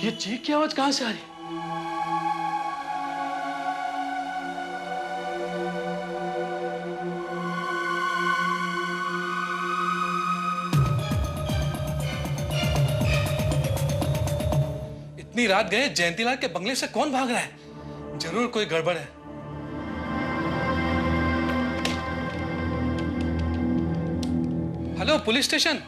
ये चीख की आवाज कहां से आ रही है? इतनी रात गए जयंतीलाल के बंगले से कौन भाग रहा है? जरूर कोई गड़बड़ है। Hello, police station.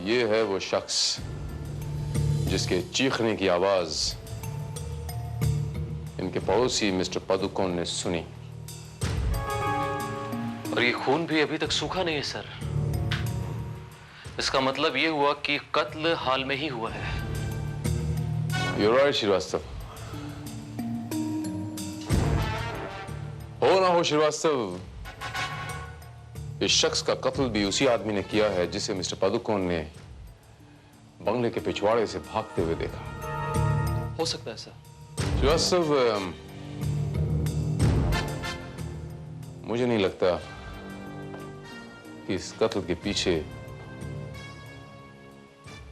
ये है वो शख्स जिसके चीखने की आवाज इनके पड़ोसी मिस्टर पादुकोण ने सुनी। और ये खून भी अभी तक सूखा नहीं है सर। इसका मतलब ये हुआ कि कत्ल हाल में ही हुआ है। You're right, Srivastava. हो ना हो श्रीवास्तव, इस शख्स का कत्ल भी उसी आदमी ने किया है जिसे मिस्टर पादुकोण ने बंगले के पिछवाड़े से भागते हुए देखा। हो सकता है सर। श्रीवास्तव, मुझे नहीं लगता कि इस कत्ल के पीछे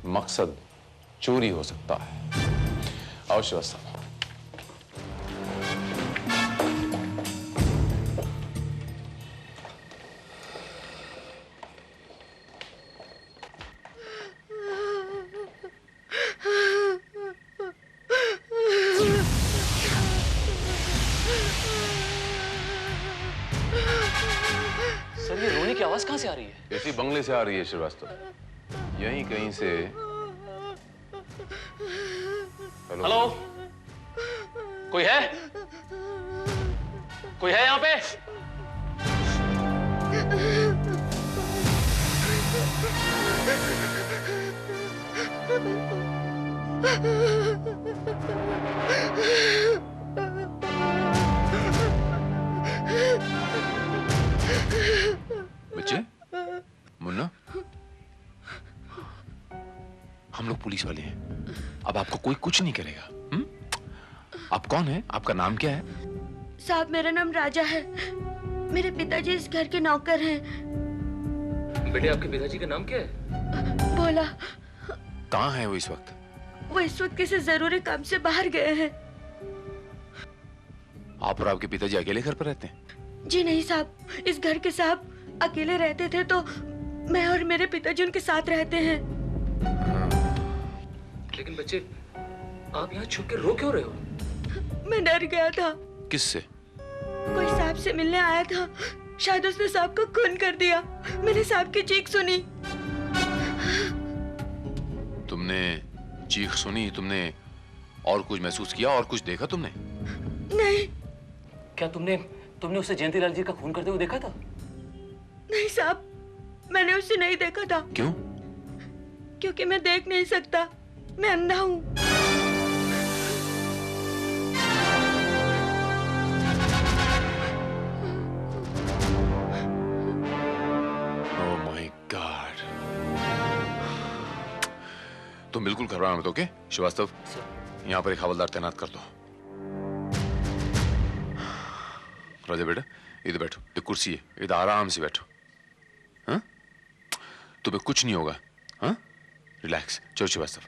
मकसद चोरी हो सकता है। आओ श्रीवास्तव। सर ये रोने की आवाज कहां से आ रही है? इसी बंगले से आ रही है श्रीवास्तव, यहीं कहीं से। हेलो, कोई है? कोई है यहाँ पे? बच्चे, मुन्ना, हम लोग पुलिस वाले हैं। अब आपको कोई कुछ नहीं करेगा। आप कौन है? आपका नाम क्या है? साहब, मेरा नाम राजा है। मेरे पिताजी इस घर के नौकर हैं। बेटे, आपके पिताजी का नाम क्या है? भोला। कहाँ है वो इस वक्त? वो इस वक्त किसी जरूरी काम से बाहर गए हैं। आप और आपके पिताजी अकेले घर पर रहते हैं? जी नहीं साहब, इस घर के साहब अकेले रहते थे तो मैं और मेरे पिताजी उनके साथ रहते हैं। लेकिन बच्चे, आप यहाँ छुप के रो क्यों रहे हो? मैं डर गया था। किससे? कोई साहब से मिलने आया था, शायद उसने साहब को खून कर दिया। मैंने साहब की चीख सुनी। तुमने चीख सुनी? तुमने और कुछ महसूस किया? और कुछ देखा तुमने? नहीं। क्या तुमने उसे जयंतीलाल जी का खून करते हुए देखा था? नहीं साहब, मैंने उसे नहीं देखा था। क्यों? क्योंकि मैं देख नहीं सकता, मैं अंधा हूँ। Oh my God. तुम बिल्कुल घबराना मत, ओके? श्रीवास्तव, यहाँ पर एक हवलदार तैनात कर दो। राजा बेटा, इधर बैठो। एक कुर्सी है, इधर आराम से बैठो। हाँ? तुम्हें कुछ नहीं होगा। हाँ? रिलैक्स। चलो श्रीवास्तव।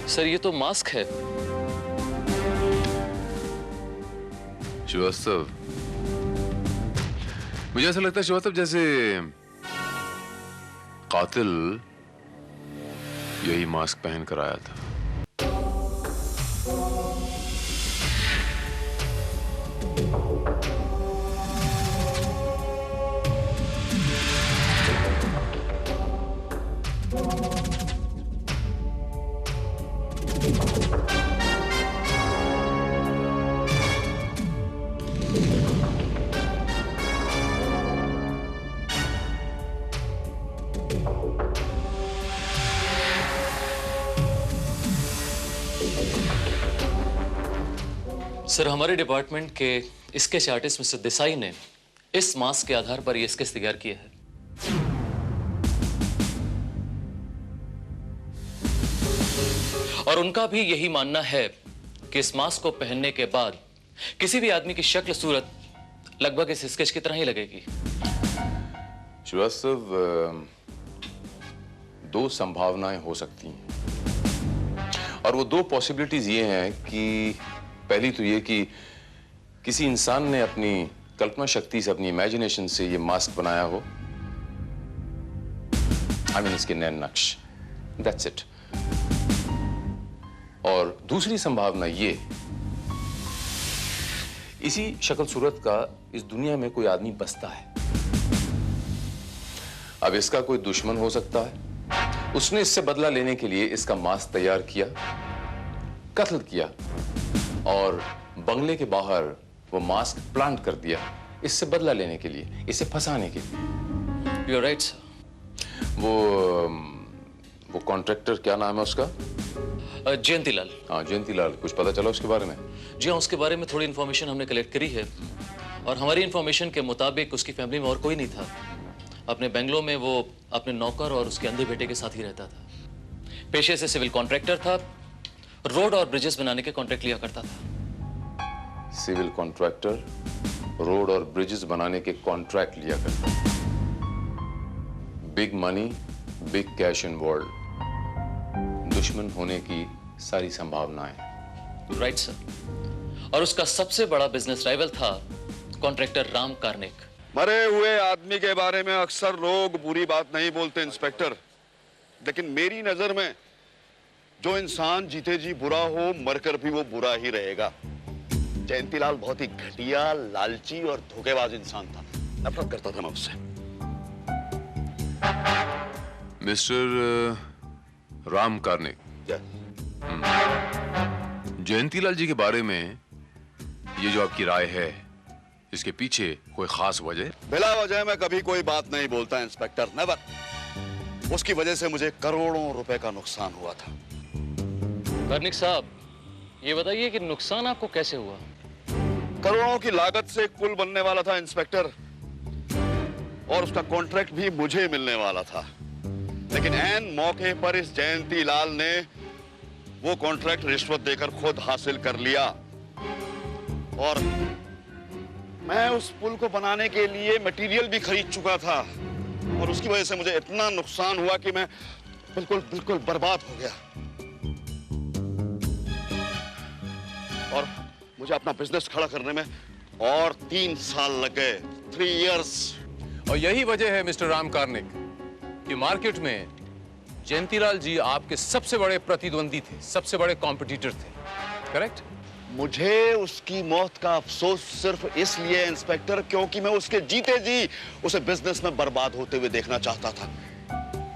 सर ये तो मास्क है। श्रीवास्तव, मुझे ऐसा लगता है श्रीवास्तव जैसे कातिल यही मास्क पहन कर आया था। सर हमारे डिपार्टमेंट के स्केच आर्टिस्ट मिस्टर देसाई ने इस मास्क के आधार पर यह स्केच तैयार किया है। और उनका भी यही मानना है कि इस मास्क को पहनने के बाद किसी भी आदमी की शक्ल सूरत लगभग इस स्केच की तरह ही लगेगी। श्रीवास्तव, दो संभावनाएं हो सकती हैं और वो दो पॉसिबिलिटीज ये हैं कि पहली तो ये कि किसी इंसान ने अपनी कल्पना शक्ति से, अपनी इमेजिनेशन से ये मास्क बनाया हो। I mean, इसके नए नक्श, that's it। और दूसरी संभावना ये, इसी शक्ल सूरत का इस दुनिया में कोई आदमी बसता है। अब इसका कोई दुश्मन हो सकता है, उसने इससे बदला लेने के लिए इसका मास्क तैयार किया, कत्ल किया और बंगले के बाहर वो मास्क प्लांट कर दिया इससे बदला लेने के लिए, इसे फंसाने के लिए। You're right, sir। वो कॉन्ट्रैक्टर क्या नाम है उसका? जयंतीलाल। हाँ, जयंतीलाल। कुछ पता चला उसके बारे में? जी हाँ, उसके बारे में थोड़ी इन्फॉर्मेशन हमने कलेक्ट करी है और हमारी इन्फॉर्मेशन के मुताबिक उसकी फैमिली में और कोई नहीं था। अपने बेंगलोर में वो अपने नौकर और उसके अंधे बेटे के साथ ही रहता था। पेशे से सिविल कॉन्ट्रैक्टर था, रोड और ब्रिजेस बनाने के कॉन्ट्रैक्ट लिया करता था। सिविल कॉन्ट्रैक्टर, रोड और ब्रिजेस बनाने के कॉन्ट्रैक्ट लिया करता था। Big money, big cash involved, दुश्मन होने की सारी संभावनाएं। Right sir. और उसका सबसे बड़ा बिजनेस राइवल था कॉन्ट्रैक्टर राम कार्निक। मरे हुए आदमी के बारे में अक्सर लोग बुरी बात नहीं बोलते इंस्पेक्टर, लेकिन मेरी नजर में जो इंसान जीते जी बुरा हो, मरकर भी वो बुरा ही रहेगा। जयंतीलाल बहुत ही घटिया, लालची और धोखेबाज इंसान था। नफरत करता था मैं उससे। मिस्टर राम कार्निक, जयंतीलाल जी के बारे में ये जो आपकी राय है, इसके पीछे कोई खास वजह? बिला वजह मैं कभी कोई बात नहीं बोलता इंस्पेक्टर, नेवर। उसकी वजह से मुझे करोड़ों रुपए का नुकसान हुआ था। कार्निक साहब, ये बताइए कि नुकसान आपको कैसे हुआ? करोड़ों की लागत से एक पुल बनने वाला था इंस्पेक्टर, और उसका कॉन्ट्रैक्ट भी मुझे मिलने वाला था। लेकिन ऐन मौके पर इस जयंतीलाल ने वो कॉन्ट्रैक्ट रिश्वत देकर खुद हासिल कर लिया, और मैं उस पुल को बनाने के लिए मटेरियल भी खरीद चुका था, और उसकी वजह से मुझे इतना नुकसान हुआ कि मैं बिल्कुल बर्बाद हो गया। और मुझे अपना बिजनेस खड़ा करने में और 3 साल लग गए, 3 इयर्स। और यही वजह है मिस्टर राम कार्निक कि मार्केट में जयंतीलाल जी आपके सबसे बड़े प्रतिद्वंदी थे, सबसे बड़े कॉम्पिटिटर थे, करेक्ट? मुझे उसकी मौत का अफसोस सिर्फ इसलिए इंस्पेक्टर, क्योंकि मैं उसके जीते जी उसे बिजनेस में बर्बाद होते हुए देखना चाहता था।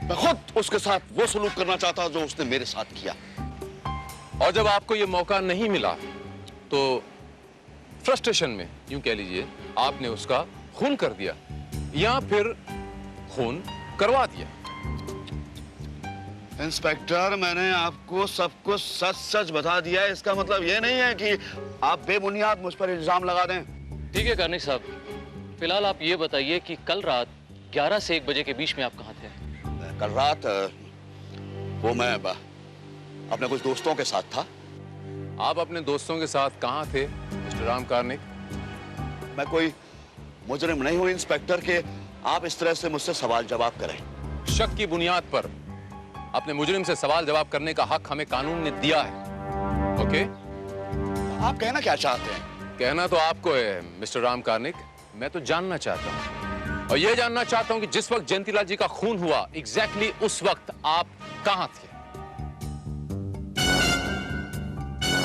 मैं खुद उसके साथ वो सलूक करना चाहता जो उसने मेरे साथ किया। और जब आपको ये मौका नहीं मिला तो फ्रस्ट्रेशन में, यूं कह लीजिए, आपने उसका खून कर दिया या फिर खून करवा दिया। इंस्पेक्टर, मैंने आपको सब कुछ सच सच बता दिया है। इसका मतलब ये नहीं है कि आप बेबुनियाद मुझ पर इल्जाम लगा दें। ठीक है कार्निक साहब, फिलहाल आप ये बताइए कि कल रात 11 से 1 बजे के बीच में आप कहाँ थे? कल रात वो मैं अपने कुछ दोस्तों के साथ था। आप अपने दोस्तों के साथ कहाँ थे मिस्टर राम कार्निक? मैं कोई मुजरिम नहीं हूं इंस्पेक्टर के आप इस तरह से मुझसे सवाल जवाब करें। शक की बुनियाद पर अपने मुजरिम से सवाल जवाब करने का हक हमें कानून ने दिया है। ओके? आप कहना क्या चाहते हैं? कहना तो आपको है मिस्टर राम कार्निक, मैं तो जानना चाहता हूं, और ये जानना चाहता हूं कि जिस वक्त जयंतीलाल जी का खून हुआ, एग्जैक्टली उस वक्त आप कहां थे?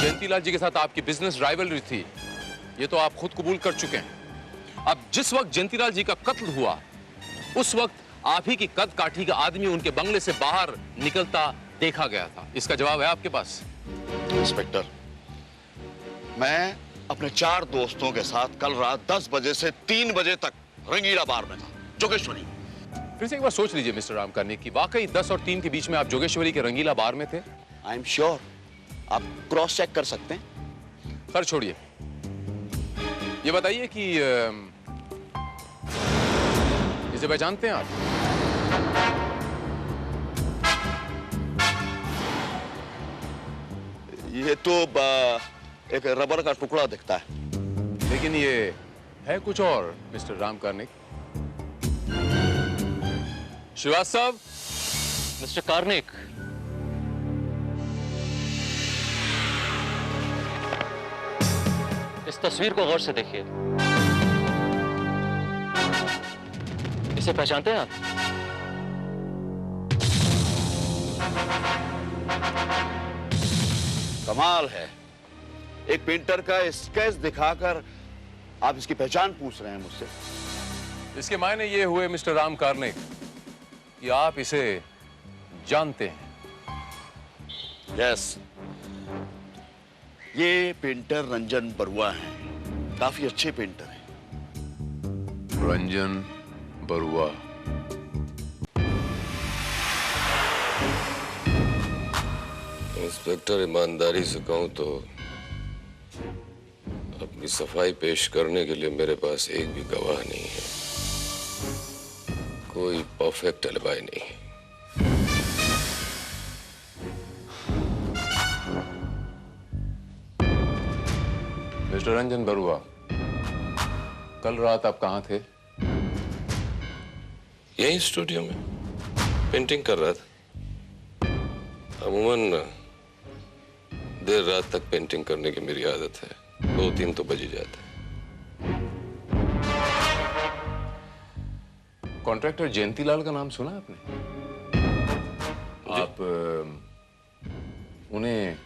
जयंतीलाल जी के साथ आपकी बिजनेस राइवलरी थी, ये तो आप खुद कबूल कर चुके हैं। अब जिस वक्त जयंतीलाल जी का कत्ल हुआ, उस वक्त आप ही की कद काठी का आदमी उनके बंगले से बाहर निकलता देखा गया था। इसका जवाब है आपके पास? इंस्पेक्टर, मैं अपने 4 दोस्तों के साथ कल रात 10 बजे से 3 बजे तक रंगीला बार में था, जोगेश्वरी। फिर से एक बार सोच लीजिए मिस्टर राम कार्निक कि वाकई 10 और 3 के बीच में आप जोगेश्वरी के रंगीला बार में थे? आई एम श्योर, आप क्रॉस चेक कर सकते हैं। खैर छोड़िए, ये बताइए कि इसे पहचानते हैं आप? ये तो एक रबर का टुकड़ा दिखता है। लेकिन ये है कुछ और मिस्टर राम कार्निक। श्रीवास्तव। मिस्टर कार्निक, इस तस्वीर को गौर से देखिए। इसे पहचानते हैं आप? कमाल है, एक पेंटर का स्केच दिखाकर आप इसकी पहचान पूछ रहे हैं मुझसे। इसके मायने ये हुए मिस्टर राम कार्निक कि आप इसे जानते हैं। यस, ये पेंटर रंजन बरुआ हैं, काफी अच्छे पेंटर हैं। रंजन बरुआ। इंस्पेक्टर, ईमानदारी से कहूं तो अपनी सफाई पेश करने के लिए मेरे पास एक भी गवाह नहीं है, कोई परफेक्ट एलिबाई नहीं है। मिस्टर रंजन बरुआ, कल रात आप कहां थे? यही स्टूडियो में पेंटिंग कर रहा था। अमूमन देर रात तक पेंटिंग करने की मेरी आदत है, 2-3 तो बज ही जाता है। कॉन्ट्रैक्टर जयंतीलाल का नाम सुना आपने? आप उन्हें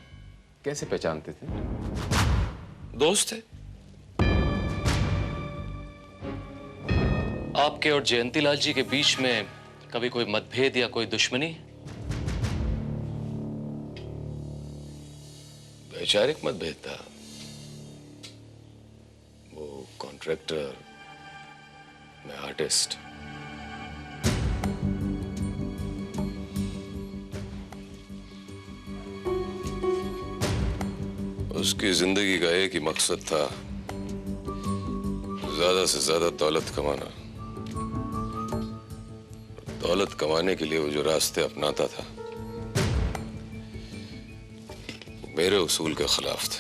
कैसे पहचानते थे? दोस्त थे। आपके और जयंतीलाल जी के बीच में कभी कोई मतभेद या कोई दुश्मनी? वैचारिक मतभेद था। वो कॉन्ट्रैक्टर, मैं आर्टिस्ट। उसकी जिंदगी का एक ही मकसद था, ज्यादा से ज्यादा दौलत कमाना। दौलत कमाने के लिए वो जो रास्ते अपनाता था, मेरे उसूल के खिलाफ थे।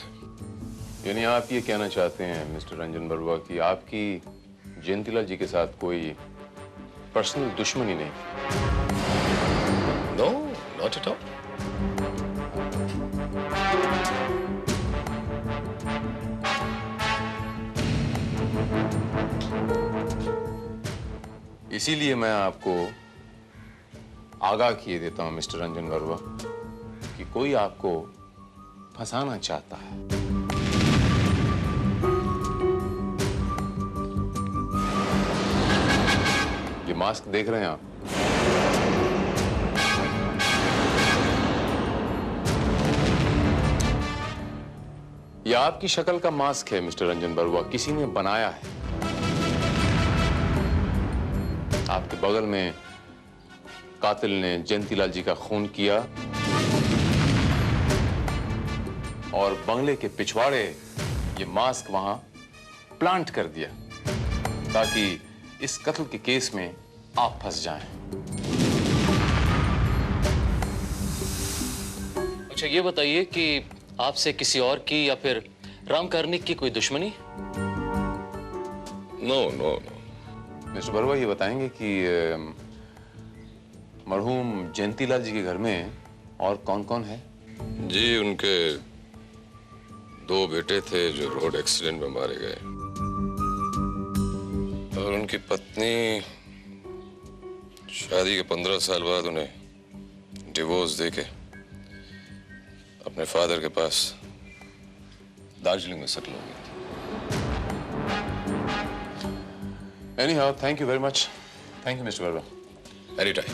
यानी आप ये कहना चाहते हैं मिस्टर रंजन बरुआ कि आपकी जयंतीलाल जी के साथ कोई पर्सनल दुश्मनी नहीं? No, not at all. इसीलिए मैं आपको आगाह किए देता हूं मिस्टर रंजन बरुआ कि कोई आपको फंसाना चाहता है। ये मास्क देख रहे हैं आप? ये आपकी शक्ल का मास्क है मिस्टर रंजन बरुआ, किसी ने बनाया है। आपके बगल में कातिल ने जयंतीलाल जी का खून किया और बंगले के पिछवाड़े ये मास्क वहां प्लांट कर दिया ताकि इस कत्ल के केस में आप फंस जाएं। अच्छा, ये बताइए कि आपसे किसी और की या फिर राम कार्निक की कोई दुश्मनी? No no no. Mister Barua, ये बताएंगे कि मरहूम जयंतीलाल जी के घर में और कौन कौन है? जी, उनके 2 बेटे थे जो रोड एक्सीडेंट में मारे गए, और उनकी पत्नी शादी के 15 साल बाद उन्हें डिवोर्स देके अपने फादर के पास दार्जिलिंग में सेटल हो गई थी। Anyhow, thank you very much. Thank you, Mr. Verma. Anytime.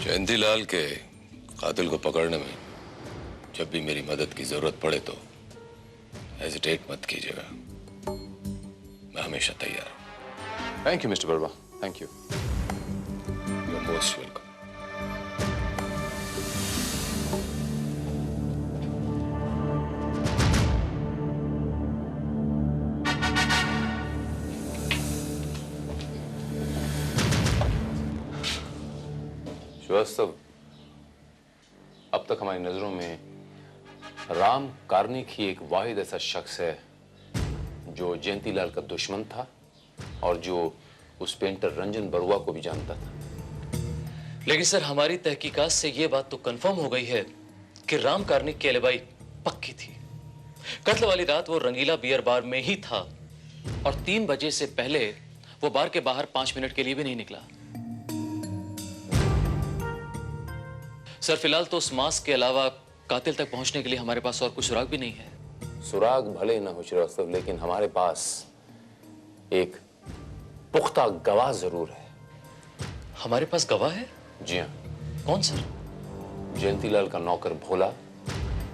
Jayantilal के कातिल को पकड़ने में जब भी मेरी मदद की जरूरत पड़े तो हेजिटेट मत कीजिएगा, मैं हमेशा तैयार हूं। Thank you, Mr. Verma. Thank you. You're most welcome. Srivastava, अब तक हमारी नजरों में राम कार्निक ही एक वाहिद ऐसा शख्स है जो जयंतीलाल का दुश्मन था और जो उस पेंटर रंजन बरुआ को भी जानता था। लेकिन सर, हमारी तहकीकात से यह बात तो कंफर्म हो गई है कि राम कार्निक की एलिबाई पक्की थी। कत्ल वाली रात वो रंगीला बियर बार में ही था और 3 बजे से पहले वो बार के बाहर 5 मिनट के लिए भी नहीं निकला। सर, फिलहाल तो उस मास्क के अलावा कातिल तक पहुंचने के लिए हमारे पास और कोई सुराग भी नहीं है। सुराग भले न हो श्रीवास्तव, लेकिन हमारे पास एक पुख्ता गवाह जरूर है। हमारे पास गवाह है? जी हाँ। कौन सर? जयंतीलाल का नौकर भोला,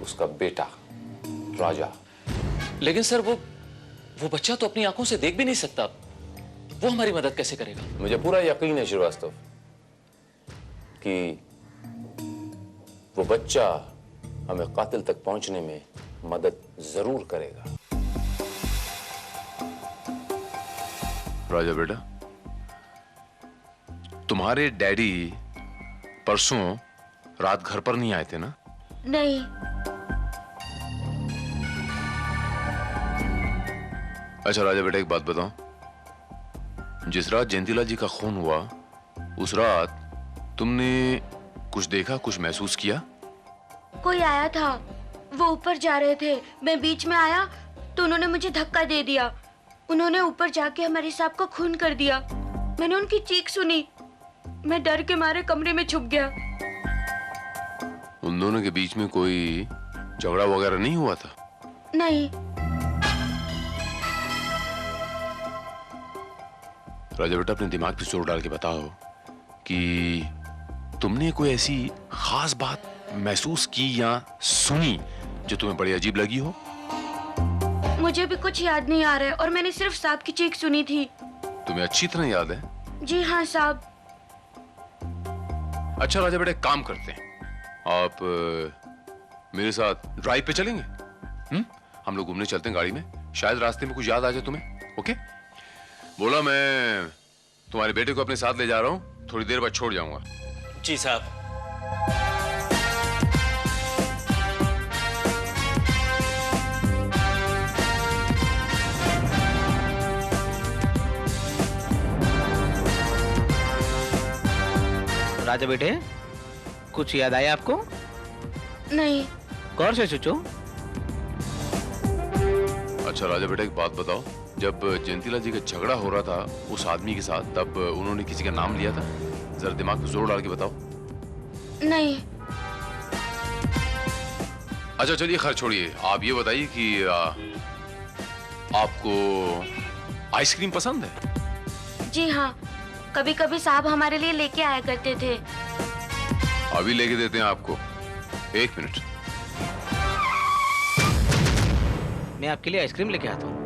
उसका बेटा राजा। लेकिन सर, वो बच्चा तो अपनी आंखों से देख भी नहीं सकता, वो हमारी मदद कैसे करेगा? मुझे पूरा यकीन है श्रीवास्तव कि वो बच्चा हमें कातिल तक पहुंचने में मदद जरूर करेगा। राजा बेटा, तुम्हारे डैडी परसों रात घर पर नहीं आए थे ना? नहीं। अच्छा राजा बेटा, एक बात बताओ, जिस रात जयंतीलाल जी का खून हुआ उस रात तुमने कुछ देखा, कुछ महसूस किया? कोई आया था, वो ऊपर जा रहे थे, मैं बीच में आया तो उन्होंने मुझे धक्का दे दिया। उन्होंने ऊपर जाके हमारे साहब को खून कर दिया। मैंने उनकी चीख सुनी, मैं डर के मारे कमरे में छुप गया। उन दोनों के बीच में कोई झगड़ा वगैरह नहीं हुआ था? नहीं। राजा बेटा, अपने दिमाग पे जोर डाल के बताओ कि तुमने कोई ऐसी खास बात महसूस की या सुनी जो तुम्हें बड़ी अजीब लगी हो? मुझे भी कुछ याद नहीं आ रहा है और मैंने सिर्फ साहब की चीख सुनी थी। तुम्हें अच्छी तरह याद है? जी हाँ साहब। अच्छा राजा बेटा, एक काम करते हैं, आप मेरे साथ ड्राइव पे चलेंगे? हम लोग घूमने चलते हैं गाड़ी में, शायद रास्ते में कुछ याद आ जाए तुम्हें। ओके? बोला, मैं तुम्हारे बेटे को अपने साथ ले जा रहा हूँ, थोड़ी देर बाद छोड़ जाऊंगा। जी साहब। राजा बेटे, कुछ याद आया आपको? नहीं। गौर से सोचो। अच्छा राजा बेटा, एक बात बताओ, जब जयंतीलाल जी का झगड़ा हो रहा था उस आदमी के साथ, तब उन्होंने किसी का नाम लिया था? जरा दिमाग पे जोर डाल के बताओ। नहीं। अच्छा चलिए, खैर छोड़िए, आप ये बताइए कि आपको आइसक्रीम पसंद है? जी हाँ, कभी कभी साहब हमारे लिए लेके आया करते थे। अभी लेके देते हैं आपको, 1 मिनट। मैं आपके लिए आइसक्रीम लेके आता हूँ।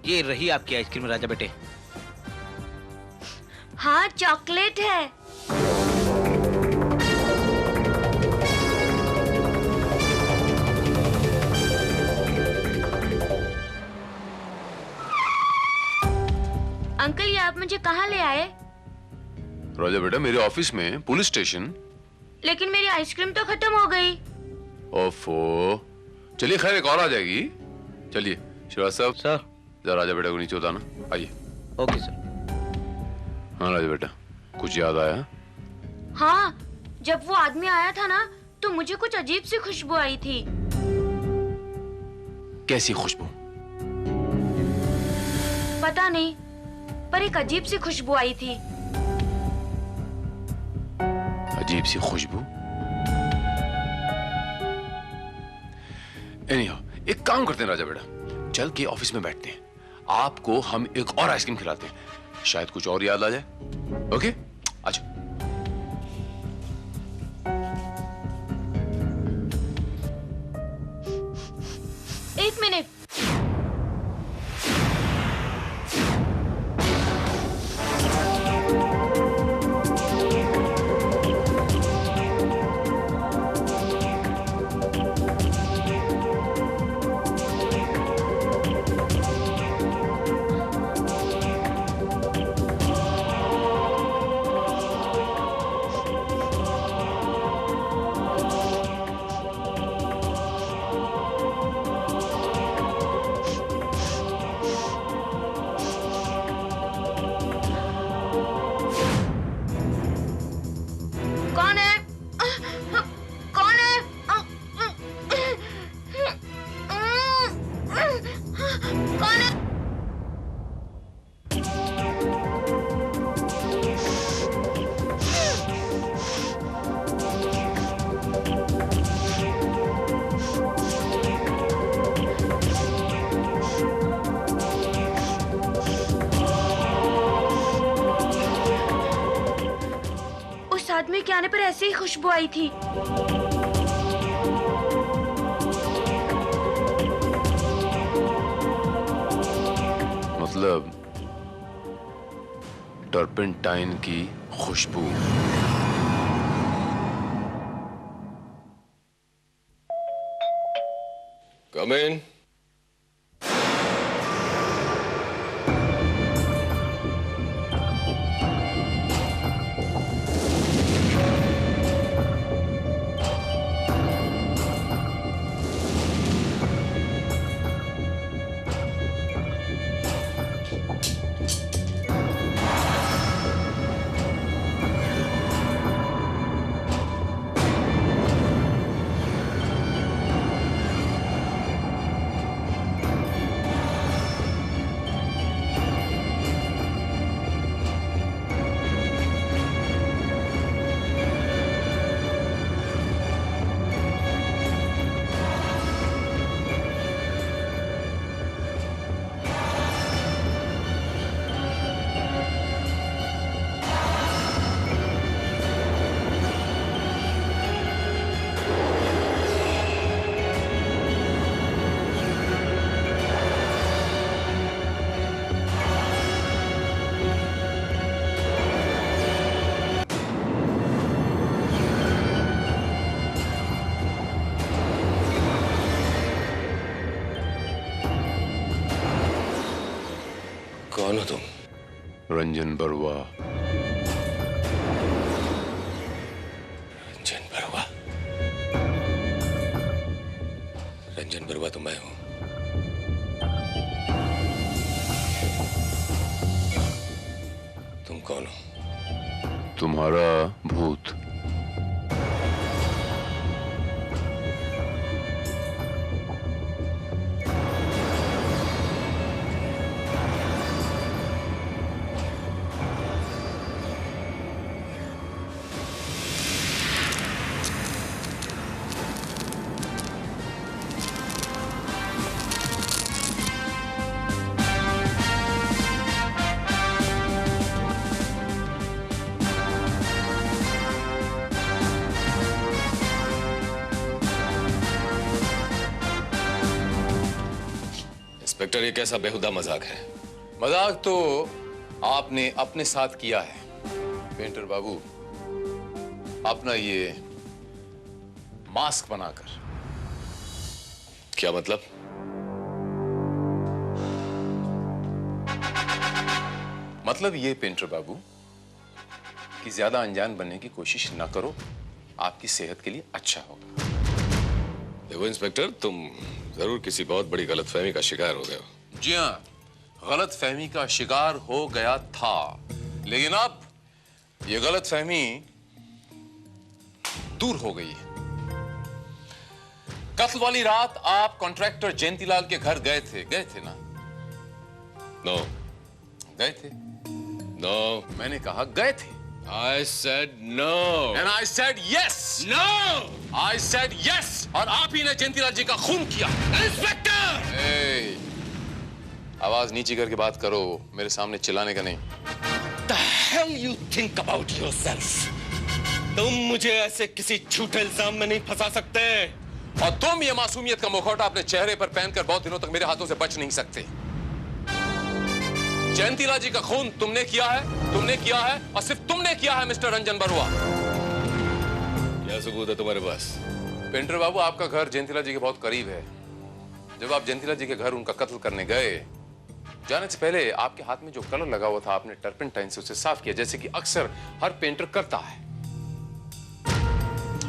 ये रही आपकी आइसक्रीम राजा बेटे। हाँ, चॉकलेट है। अंकल, ये आप मुझे कहाँ ले आए? राजा बेटा, मेरे ऑफिस में पुलिस स्टेशन। लेकिन मेरी आइसक्रीम तो खत्म हो गई। ओफो, चलिए खैर एक और आ जाएगी। चलिए श्रीवास्तव सर। जरा राजा बेटा को नीचे उतारना। आइए। Okay sir. हाँ राजा बेटा, कुछ याद आया? हाँ, जब वो आदमी आया था ना, तो मुझे कुछ अजीब सी खुशबू आई थी। कैसी खुशबू? पता नहीं, पर एक अजीब सी खुशबू आई थी। अजीब सी खुशबू? एनीहाउ, एक काम करते हैं राजा बेटा, चल के ऑफिस में बैठते हैं, आपको हम एक और आइसक्रीम खिलाते हैं, शायद कुछ और याद आ जाए। ओके, अच्छा। एक मिनट। कौन है? कौन है? कौन है? उस आदमी के आने पर ऐसे ही खुशबू आई थी। मतलब टर्पेंटाइन की खुशबू। कम इन। कौन हो तुम? रंजन बरुआ। रंजन बरुआ? रंजन बरुआ तो मैं हूं। तुम कौन हो? तुम्हारा भूत। इंस्पेक्टर, ये कैसा बेहुदा मजाक है? मजाक तो आपने अपने साथ किया है पेंटर बाबू, अपना ये मास्क बनाकर। क्या मतलब? मतलब ये पेंटर बाबू कि ज्यादा अनजान बनने की कोशिश ना करो, आपकी सेहत के लिए अच्छा होगा। देखो इंस्पेक्टर, तुम जरूर किसी बहुत बड़ी गलतफहमी का शिकार हो गए हो। जी हाँ, गलतफहमी का शिकार हो गया था, लेकिन अब ये गलतफहमी दूर हो गई है। कत्ल वाली रात आप कॉन्ट्रैक्टर जयंतीलाल के घर गए थे ना? नो। गए थे? नो। मैंने कहा गए थे। I said no. And I said yes. No. I said yes. और आप ही ने जयंतीलाल जी का खून किया। इंस्पेक्टर! Hey, आवाज नीचे करके बात करो, मेरे सामने चिल्लाने का नहीं। The hell you think about yourself? तुम मुझे ऐसे किसी झूठे इल्जाम में नहीं फंसा सकते। और तुम ये मासूमियत का मुखौटा अपने चेहरे पर पहनकर बहुत दिनों तक मेरे हाथों से बच नहीं सकते। जयंतीलाल जी का खून तुमने किया है और सिर्फ तुमने किया है मिस्टर रंजन बरुआ। क्या सबूत है तुम्हारे पास? पेंटर बाबू, आपका घर जयंतीलाल जी के बहुत करीब है। जब आप जयंतीलाल जी के घर उनका कत्ल करने गए, जाने से पहले आपके हाथ में जो कलर लगा हुआ था, आपने टर्पेंटाइन से उसे साफ किया, जैसे कि अक्सर हर पेंटर करता है।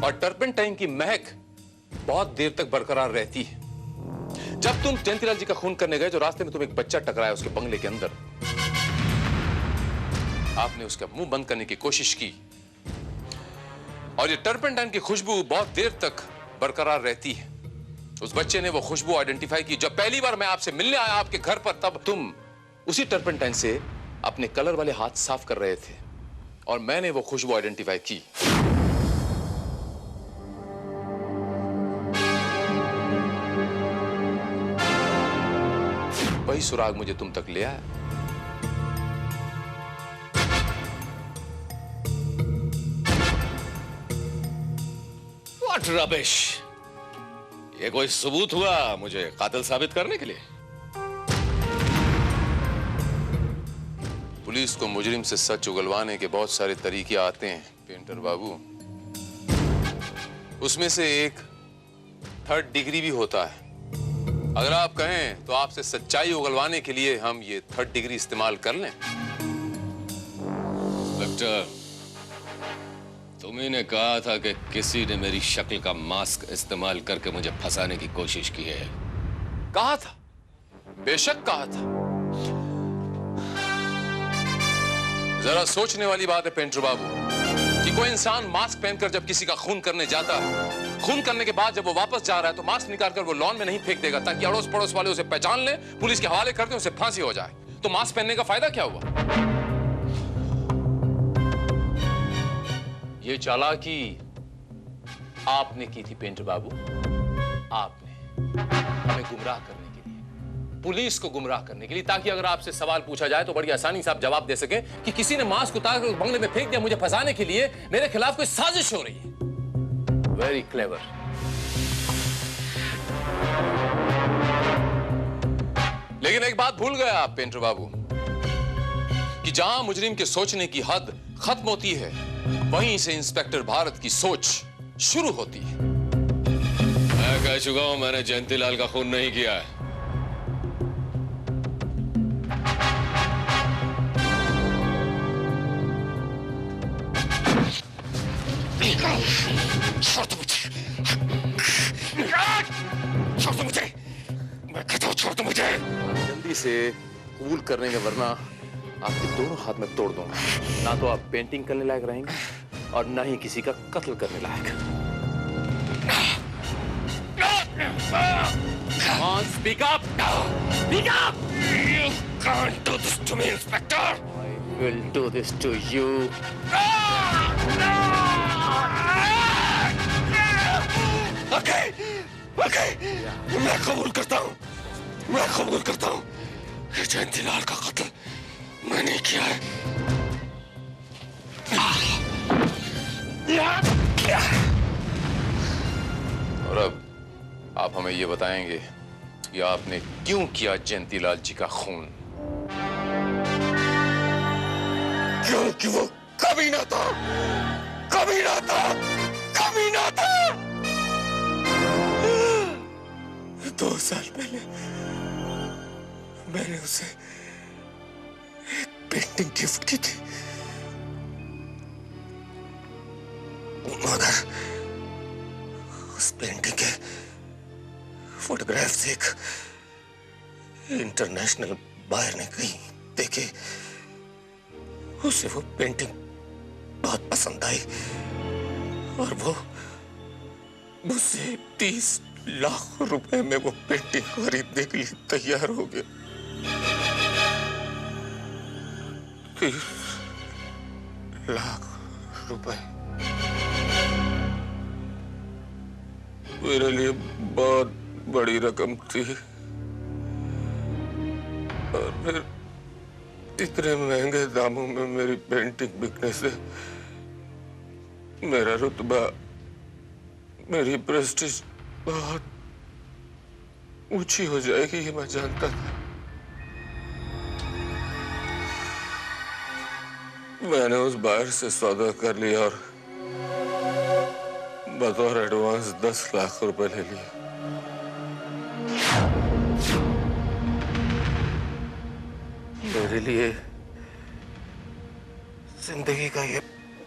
और टर्पेंटाइन की महक बहुत देर तक बरकरार रहती है। जब तुम जयंतीलाल जी का खून करने गए, जो रास्ते में तुम एक बच्चा टकराया उसके बंगले के अंदर, आपने उसका मुंह बंद करने की कोशिश की और ये टर्पेंटाइन की खुशबू बहुत देर तक बरकरार रहती है। उस बच्चे ने वो खुशबू आइडेंटिफाई की। जब पहली बार मैं आपसे मिलने आया आपके घर पर, तब तुम उसी टर्पेंटाइन से अपने कलर वाले हाथ साफ कर रहे थे और मैंने वो खुशबू आइडेंटिफाई की। वही सुराग मुझे तुम तक ले आया। What rubbish! ये कोई सबूत हुआ मुझे कातिल साबित करने के लिए? पुलिस को मुजरिम से सच उगलवाने के बहुत सारे तरीके आते हैं पेंटर बाबू। उसमें से एक 3rd डिग्री भी होता है। अगर आप कहें तो आपसे सच्चाई उगलवाने के लिए हम ये 3rd डिग्री इस्तेमाल कर लें। इंस्पेक्टर, तुम्ही ने कहा था कि किसी ने मेरी शक्ल का मास्क इस्तेमाल करके मुझे फंसाने की कोशिश की है। कहा था, बेशक कहा था। जरा सोचने वाली बात है पेंटर बाबू कि कोई इंसान मास्क पहनकर जब किसी का खून करने जाता है, खून करने के बाद जब वो वापस जा रहा है तो मास्क निकालकर वो लॉन में नहीं फेंक देगा ताकि अड़ोस पड़ोस वाले उसे पहचान ले, पुलिस के हवाले कर दे, उसे फांसी हो जाए। तो मास्क पहनने का फायदा क्या हुआ? ये चालाकी आपने की थी पेंटर बाबू। आपने हमें गुमराह करने के लिए, पुलिस को गुमराह करने के लिए, ताकि अगर आपसे सवाल पूछा जाए तो बड़ी आसानी से आप जवाब दे सके कि किसी ने मास्क उतारकर बंगले में फेंक दिया मुझे फंसाने के लिए, मेरे खिलाफ कोई साजिश हो रही है। Very clever. लेकिन एक बात भूल गए आप पेंटर बाबू कि जहां मुजरिम के सोचने की हद खत्म होती है, वहीं से इंस्पेक्टर भारत की सोच शुरू होती है। मैं कह चुका हूं, मैंने जयंतीलाल का खून नहीं किया है। छोड़ दो मुझे, छोड़ दो मुझे, मैं कहता हूं छोड़ दो मुझे। जल्दी से कबूल करने के, वरना आपके दोनों हाथ में तोड़ दूंगा। ना तो आप पेंटिंग करने लायक रहेंगे और ना ही किसी का कत्ल करने लायक। Come on, speak up! Speak up! You can't do this to me, Inspector! I will do this to you. Okay, okay, मैं कबूल करता हूँ, मैं कबूल करता हूँ। जयंतीलाल का कत्ल मैंने किया है। और अब आप हमें ये बताएंगे या आपने क्यों किया जयंतीलाल जी का खून? क्योंकि वो कमीना था, कमीना था, कमीना था। 2 साल पहले मैंने उसे एक पेंटिंग गिफ्ट की थी, मगर उस पेंटिंग के फोटोग्राफ्स एक इंटरनेशनल बायर ने कहीं देखे। उसे वो पेंटिंग बहुत पसंद आई और वो मुझसे 30 लाख रुपए में वो पेंटिंग खरीदने के लिए तैयार हो गया। 30 लाख रुपए मेरे लिए बहुत बड़ी रकम थी, और फिर इतने महंगे दामों में मेरी पेंटिंग बिकने से मेरा रुतबा, मेरी प्रेस्टीज बहुत ऊंची हो जाएगी, ये मैं जानता था। मैंने उस बायर से सौदा कर लिया और बतौर एडवांस 10 लाख रुपए ले लिए। मेरे लिए जिंदगी का ये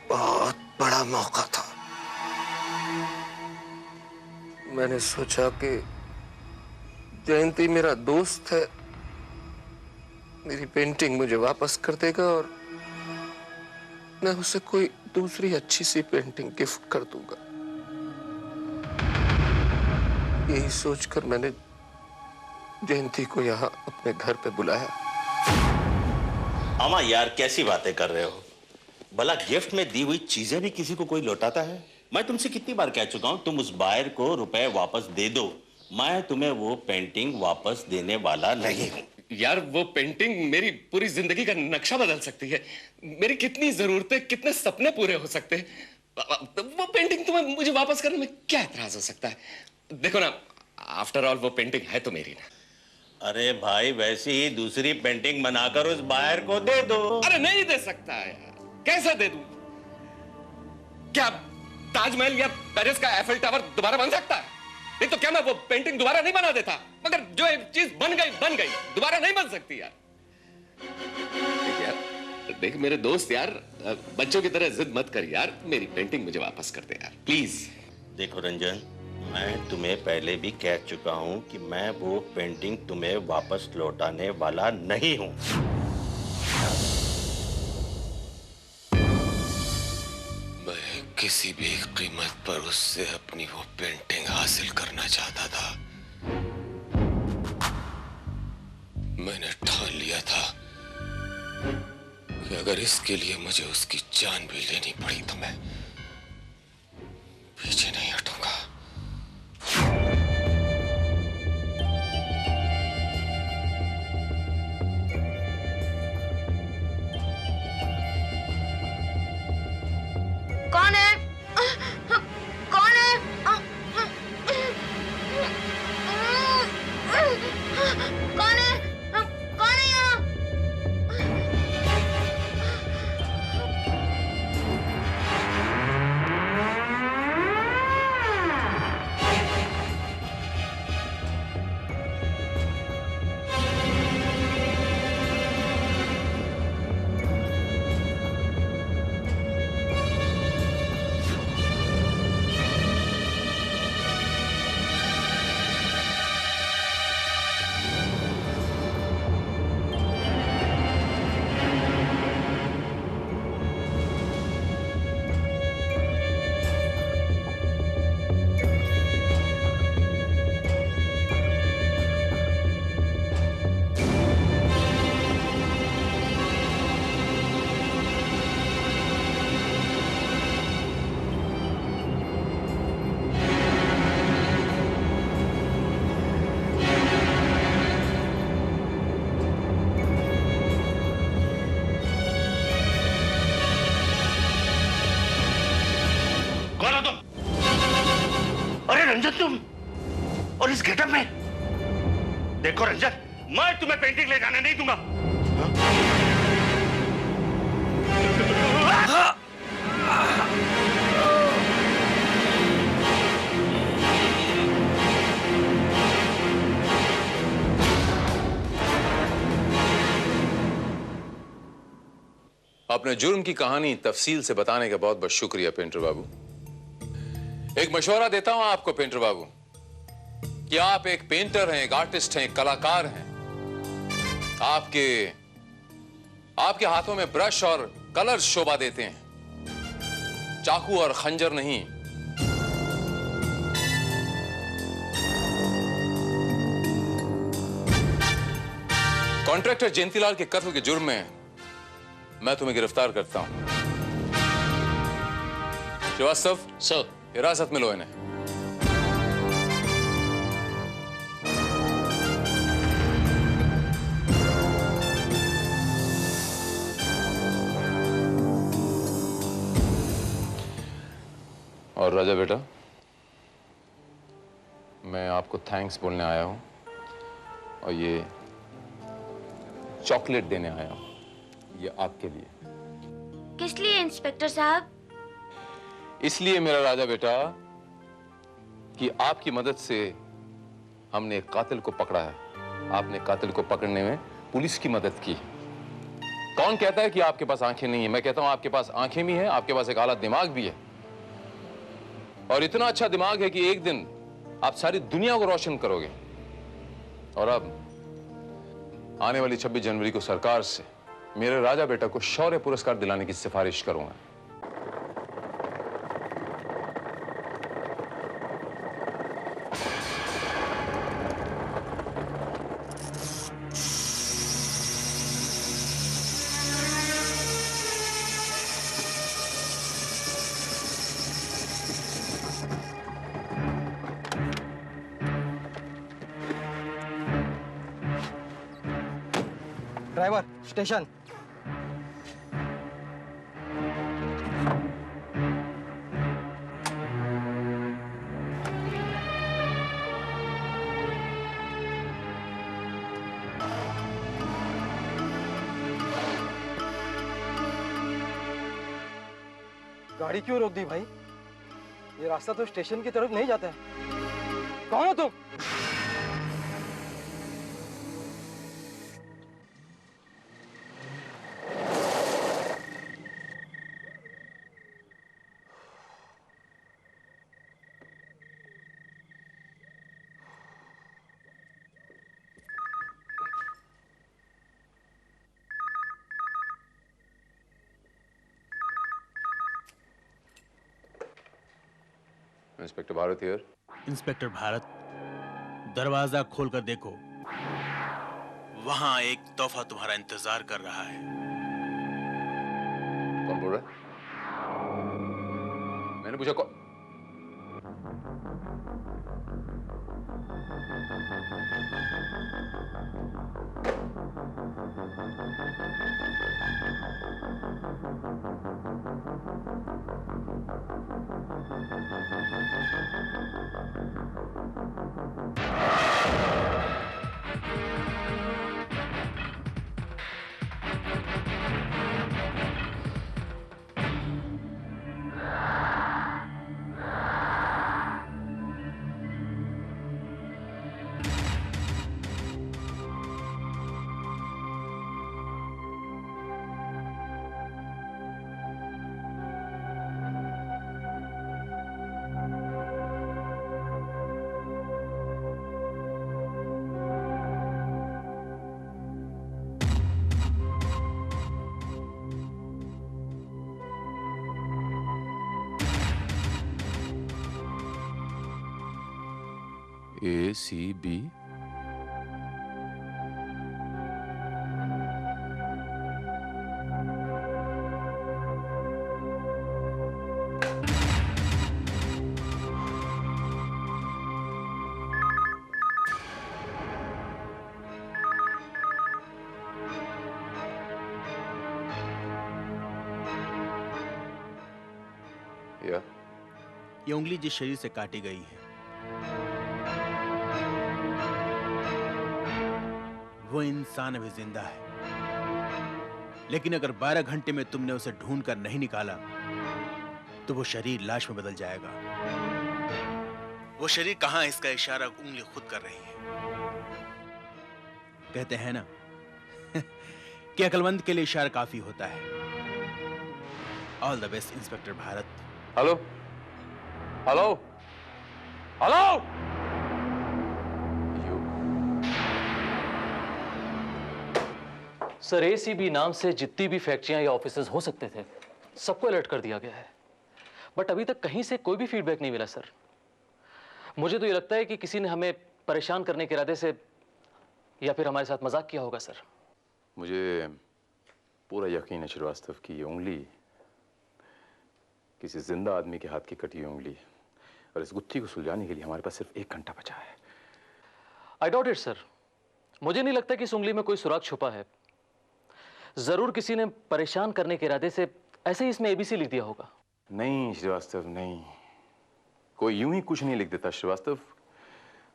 बहुत बड़ा मौका था। मैंने सोचा कि जयंती मेरा दोस्त है, मेरी पेंटिंग मुझे वापस कर देगा और मैं उसे कोई दूसरी अच्छी सी पेंटिंग गिफ्ट कर दूंगा। यही सोचकर मैंने जयंती को यहाँ अपने घर पे बुलाया। अमा यार, कैसी बातें कर रहे हो? भला गिफ्ट में दी हुई चीजें भी किसी को कोई लौटाता है? मैं तुमसे कितनी बार कह चुका हूं, तुम उस बायर को रुपए वापस दे दो। मैं तुम्हें वो पेंटिंग वापस देने वाला नहीं हूं। यार, वो पेंटिंग मेरी पूरी जिंदगी का नक्शा बदल सकती है। मेरी कितनी जरूरतें, कितने सपने पूरे हो सकते हैं। वो पेंटिंग तुम्हें मुझे वापस करने में क्या एतराज हो सकता है? देखो ना, आफ्टर ऑल वो पेंटिंग है तो मेरी ना। अरे भाई, वैसी ही दूसरी पेंटिंग बनाकर उस बायर को दे दो। अरे नहीं दे सकता है यार, कैसे दे दूं? क्या ताजमहल या पेरिस का एफिल टावर दोबारा बन सकता है? नहीं तो क्या मैं वो पेंटिंग दोबारा नहीं बना देता? मगर जो एक चीज बन गई, दोबारा नहीं बन सकती यार। देख मेरे दोस्त यार, बच्चों की तरह जिद मत कर यार, मेरी पेंटिंग मुझे वापस कर दे यार, प्लीज। देखो रंजन, मैं तुम्हें पहले भी कह चुका हूं कि मैं वो पेंटिंग तुम्हें वापस लौटाने वाला नहीं हूं। मैं किसी भी कीमत पर उससे अपनी वो पेंटिंग हासिल करना चाहता था। मैंने ठान लिया था कि अगर इसके लिए मुझे उसकी जान भी लेनी पड़ी तो मैं पीछे नहीं हटूंगा। कौन है? कौन है? कौन है? कौन है यहाँ? रंजन, तुम और इस गेटअप में? देखो रंजन, मैं तुम्हें पेंटिंग ले जाने नहीं दूंगा। अपने जुर्म की कहानी तफसील से बताने का बहुत बहुत शुक्रिया पेंटर बाबू। एक मशवरा देता हूं आपको पेंटर बाबू कि आप एक पेंटर हैं, एक आर्टिस्ट हैं, एक कलाकार हैं। आपके हाथों में ब्रश और कलर शोभा देते हैं, चाकू और खंजर नहीं। कॉन्ट्रैक्टर जयंतीलाल के कत्ल के जुर्म में मैं तुम्हें गिरफ्तार करता हूं। श्रीवास्तव सर, हिरासत में लो इन्हें। और राजा बेटा, मैं आपको थैंक्स बोलने आया हूं और ये चॉकलेट देने आया हूं, ये आपके लिए। किस लिए इंस्पेक्टर साहब? इसलिए मेरा राजा बेटा कि आपकी मदद से हमने एक कातिल को पकड़ा है। आपने कातिल को पकड़ने में पुलिस की मदद की। कौन कहता है कि आपके पास आंखें नहीं है? मैं कहता हूं आपके पास आंखें भी हैं, आपके पास एक आला दिमाग भी है, और इतना अच्छा दिमाग है कि एक दिन आप सारी दुनिया को रोशन करोगे। और अब आने वाली 26 जनवरी को सरकार से मेरे राजा बेटा को शौर्य पुरस्कार दिलाने की सिफारिश करूंगा। Driver, station. गाड़ी क्यों रोक दी भाई? ये रास्ता तो स्टेशन की तरफ नहीं जाता है। कौन हो तुम? Inspector Bharat here. Inspector Bharat, दरवाजा खोलकर देखो, वहां एक तोहफा तुम्हारा इंतजार कर रहा है। कौन बोल रहा है? मैंने पूछा कौन? ACB। ये उंगली जिस शरीर से काटी गई है वो इंसान अभी जिंदा है, लेकिन अगर 12 घंटे में तुमने उसे ढूंढ कर नहीं निकाला तो वो शरीर लाश में बदल जाएगा। वो शरीर कहां है इसका इशारा उंगली खुद कर रही है। कहते हैं ना कि अक्लमंद के लिए इशारा काफी होता है। All the best inspector Bharat. Hello hello hello. Sir, ACB नाम से जितनी भी फैक्ट्रियां या ऑफिसेज हो सकते थे सबको अलर्ट कर दिया गया है, बट अभी तक कहीं से कोई भी फीडबैक नहीं मिला सर। मुझे तो ये लगता है कि किसी ने हमें परेशान करने के इरादे से या फिर हमारे साथ मजाक किया होगा सर। मुझे पूरा यकीन है श्रीवास्तव कि ये उंगली किसी जिंदा आदमी के हाथ की कटी हुई उंगली है, और इस गुत्थी को सुलझाने के लिए हमारे पास सिर्फ 1 घंटा बचा है। I doubt it sir. मुझे नहीं लगता कि इस उंगली में कोई सुराग छुपा है। जरूर किसी ने परेशान करने के इरादे से ऐसे ही इसमें एबीसी लिख दिया होगा। नहीं श्रीवास्तव, नहीं, कोई यूं ही कुछ नहीं लिख देता श्रीवास्तव।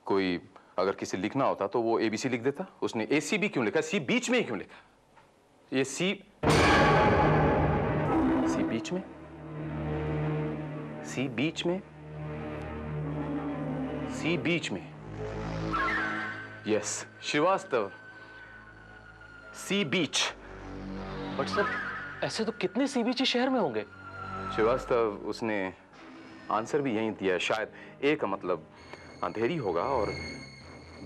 कोई अगर किसी लिखना होता तो वो एबीसी लिख देता। उसने एसीबी क्यों लिखा? सी बीच में ही क्यों लिखा? ये सी बीच में, सी बीच में, सी बीच में। Yes Srivastava, sea beach. But sir, ऐसे तो कितने सी बीच शहर में होंगे। श्रीवास्तव, उसने आंसर भी यही दिया है। शायद ए का मतलब अंधेरी होगा और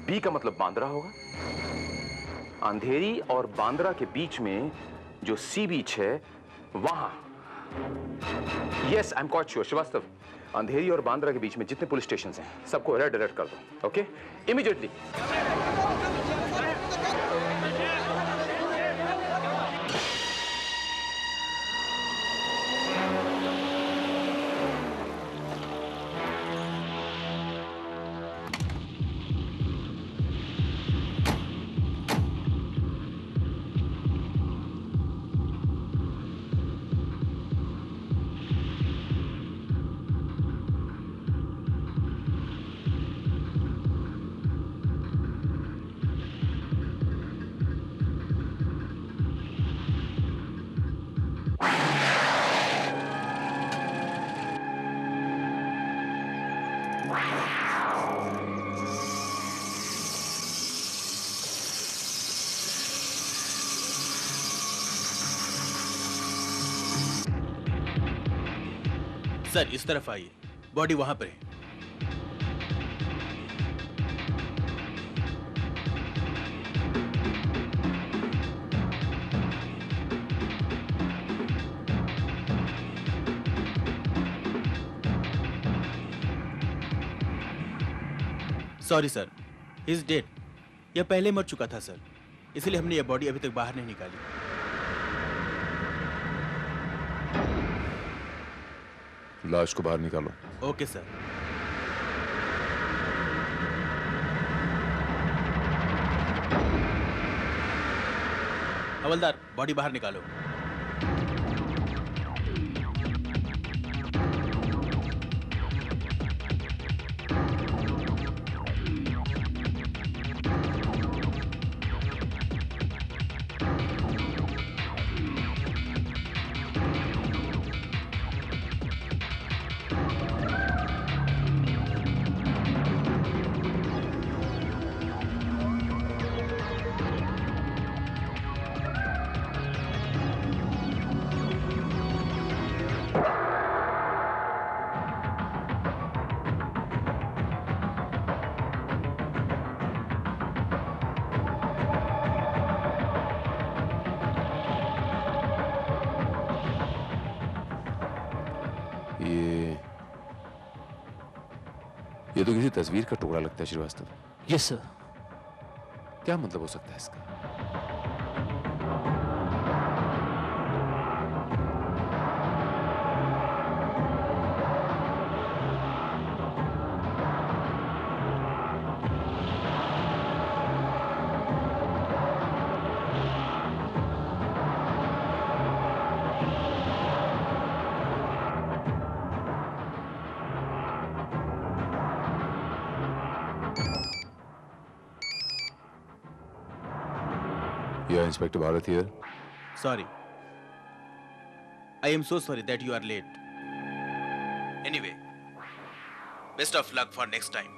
बी का मतलब बांद्रा होगा। अंधेरी और बांद्रा के बीच में जो सी बीच है वहां। Yes, I am quite sure Srivastava. Andheri और बांद्रा के बीच में जितने पुलिस स्टेशन हैं सबको अलर्ट कर दो। Okay, immediately. सर, इस तरफ आइए, बॉडी वहां पर है। Sorry sir, he is dead. यह पहले मर चुका था सर, इसलिए हमने यह बॉडी अभी तक बाहर नहीं निकाली। लाश को बाहर निकालो। Okay sir. हवलदार, बॉडी बाहर निकालो। ये तो किसी तस्वीर का टुकड़ा लगता है श्रीवास्तव। Yes sir. क्या मतलब हो सकता है इसका? Yeah, Inspector Bharat here. Sorry. I am so sorry that you are late. Anyway, best of luck for next time.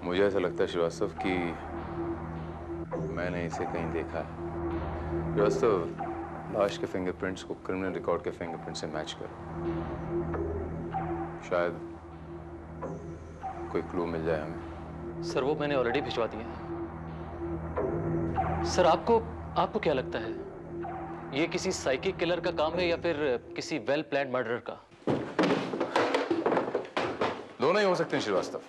मुझे ऐसा लगता है श्रीवास्तव कि मैंने इसे कहीं देखा है। श्रीवास्तव, लाश के फिंगरप्रिंट्स को क्रिमिनल रिकॉर्ड के फिंगरप्रिंट से मैच करो। शायद कोई क्लू मिल जाए हमें। सर वो मैंने ऑलरेडी भिजवा दिया है। सर आपको क्या लगता है, ये किसी साइकिक किलर का काम है या फिर किसी वेल प्लान्ड मर्डर का? दोनों ही हो सकते हैं श्रीवास्तव।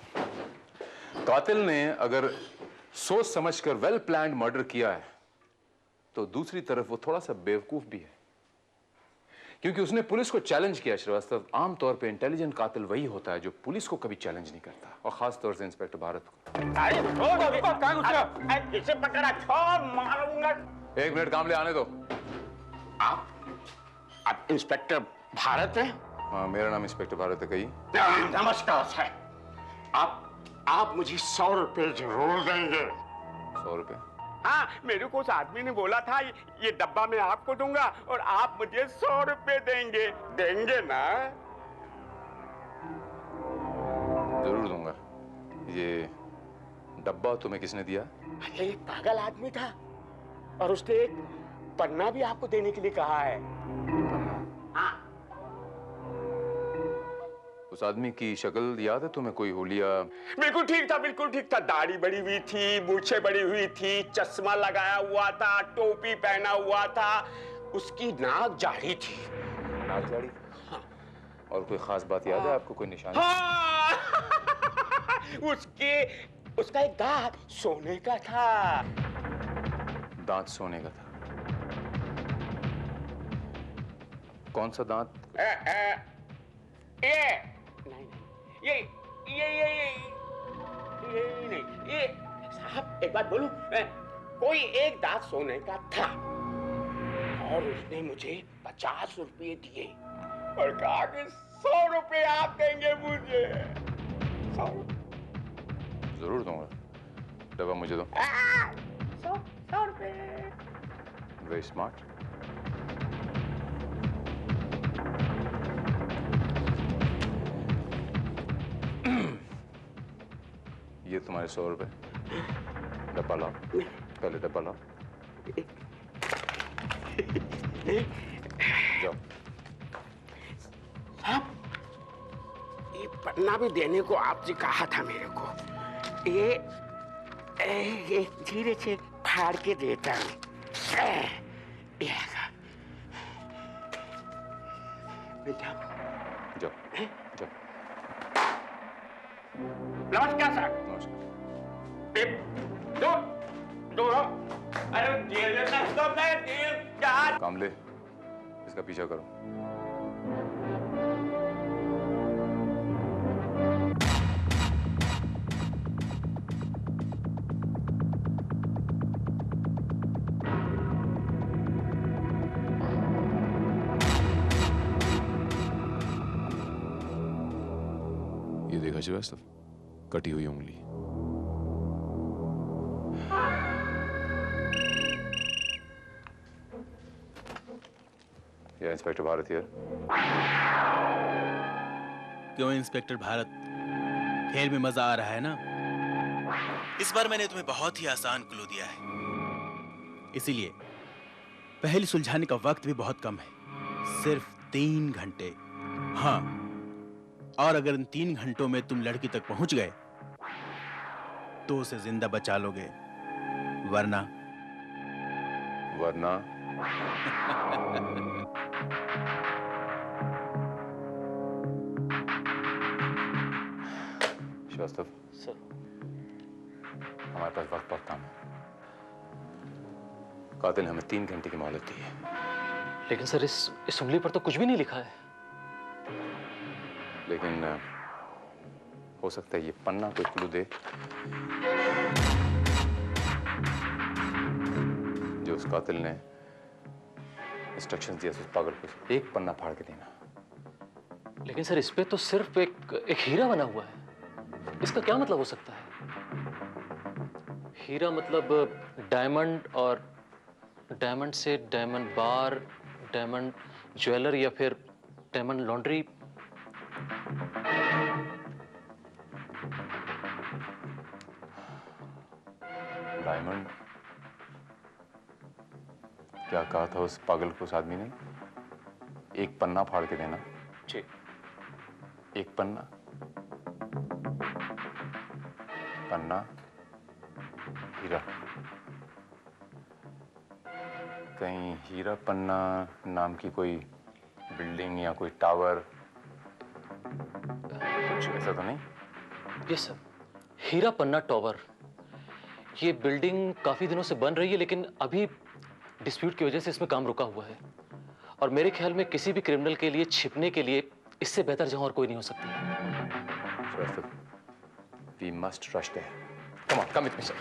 कातिल ने अगर सोच समझकर वेल प्लान्ड मर्डर किया है तो दूसरी तरफ वो थोड़ा सा बेवकूफ भी है, क्योंकि उसने पुलिस को चैलेंज किया। श्रीवास्तव, आमतौर पे इंटेलिजेंट कातिल वही होता है जो पुलिस को कभी चैलेंज नहीं करता, और खास तौर से इंस्पेक्टर भारत को। इसे पकड़ा, छोड़ मारूंगा। एक मिनट, काम ले आने दो। आप इंस्पेक्टर भारत हैं? हाँ, मेरा नाम इंस्पेक्टर भारत है। कही। नमस्कार सर। आप मुझे 100 रुपए जरूर देंगे। 100 रुपए? हाँ, मेरे को उस आदमी ने बोला था ये डब्बा मैं आपको दूंगा और आप मुझे 100 रुपए देंगे ना? जरूर दूंगा। ये डब्बा तुम्हें किसने दिया? ये एक पागल आदमी था और उसने एक पन्ना भी आपको देने के लिए कहा है। हाँ। उस आदमी की शक्ल याद है तुम्हें? कोई हुलिया? बिल्कुल ठीक था। दाढ़ी बड़ी हुई थी, मूछें बड़ी हुई थी, चश्मा लगाया हुआ था, टोपी पहना हुआ था, उसकी नाक जाड़ी थी। नाक जाड़ी? हाँ। और कोई खास बात याद है आपको? कोई निशानी? हाँ। उसका एक दांत सोने का था। दांत सोने का था? कौन सा दांत? ये साहब, एक बात बोलूं, कोई एक दांत सोने का था और उसने मुझे 50 रुपये दिए और कहा कि 100 रुपये आप देंगे मुझे। 100 जरूर दूंगा। डब्बा मुझे दो। 100 रुपये। Very smart. ये तुम्हारे 100 रुपए। डब्बा लाओ, पहले डब्बा लाओ। जाओ। साहब, ये पन्ना भी देने को आपसे कहा था मेरे को। ये धीरे से फाड़ के देता हूँ। जाओ। जाओ। नमस्कार सर। नमस्कार। दो अरे जेल तो मैं जेल। काम ले, इसका पीछा करो। ये देखा श्रीवास्तव, कटी हुई उंगली। या इंस्पेक्टर भारत हियर। क्यों इंस्पेक्टर भारत, खेल में मजा आ रहा है ना? इस बार मैंने तुम्हें बहुत ही आसान क्लू दिया है, इसीलिए पहेली सुलझाने का वक्त भी बहुत कम है, सिर्फ 3 घंटे। हाँ, और अगर इन 3 घंटों में तुम लड़की तक पहुंच गए तो उसे जिंदा बचा लोगे, वरना श्रीवास्तव सर, हमारे पास वक्त बहुत कम है। कातिल ने हमें 3 घंटे की मोहलत दी है। लेकिन सर इस उंगली पर तो कुछ भी नहीं लिखा है। लेकिन हो सकता है ये पन्ना कोई क्लू दे जो उस कातिल ने इंस्ट्रक्शंस दिया उस पागल को। एक पन्ना फाड़ के देना। लेकिन सर इस पे तो सिर्फ एक हीरा बना हुआ है। इसका क्या मतलब हो सकता है? हीरा मतलब डायमंड, और डायमंड से डायमंड बार, डायमंड ज्वेलर, या फिर डायमंड लॉन्ड्री। डायमंड? क्या कहा था उस पागल को उस आदमी ने? एक पन्ना फाड़ के देना। जी। एक पन्ना, पन्ना, हीरा। कहीं हीरा पन्ना नाम की कोई बिल्डिंग या कोई टावर, कुछ ऐसा तो नहीं? यस सर, हीरा पन्ना टावर। ये बिल्डिंग काफी दिनों से बन रही है, लेकिन अभी डिस्प्यूट की वजह से इसमें काम रुका हुआ है। और मेरे ख्याल में किसी भी क्रिमिनल के लिए छिपने के लिए इससे बेहतर जगह और कोई नहीं हो सकती। We must rush there. Come on, come with me, sir.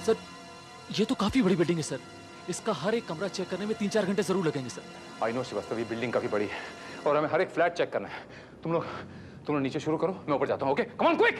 Sir, ये तो काफी बड़ी बिल्डिंग है सर। इसका हर एक कमरा चेक करने में 3-4 घंटे जरूर लगेंगे सर। आई नो श्रीवास्तव, ये बिल्डिंग काफी बड़ी है और हमें हर एक फ्लैट चेक करना है। तुम लोग नीचे शुरू करो, मैं ऊपर जाता हूँ। Okay, come on quick.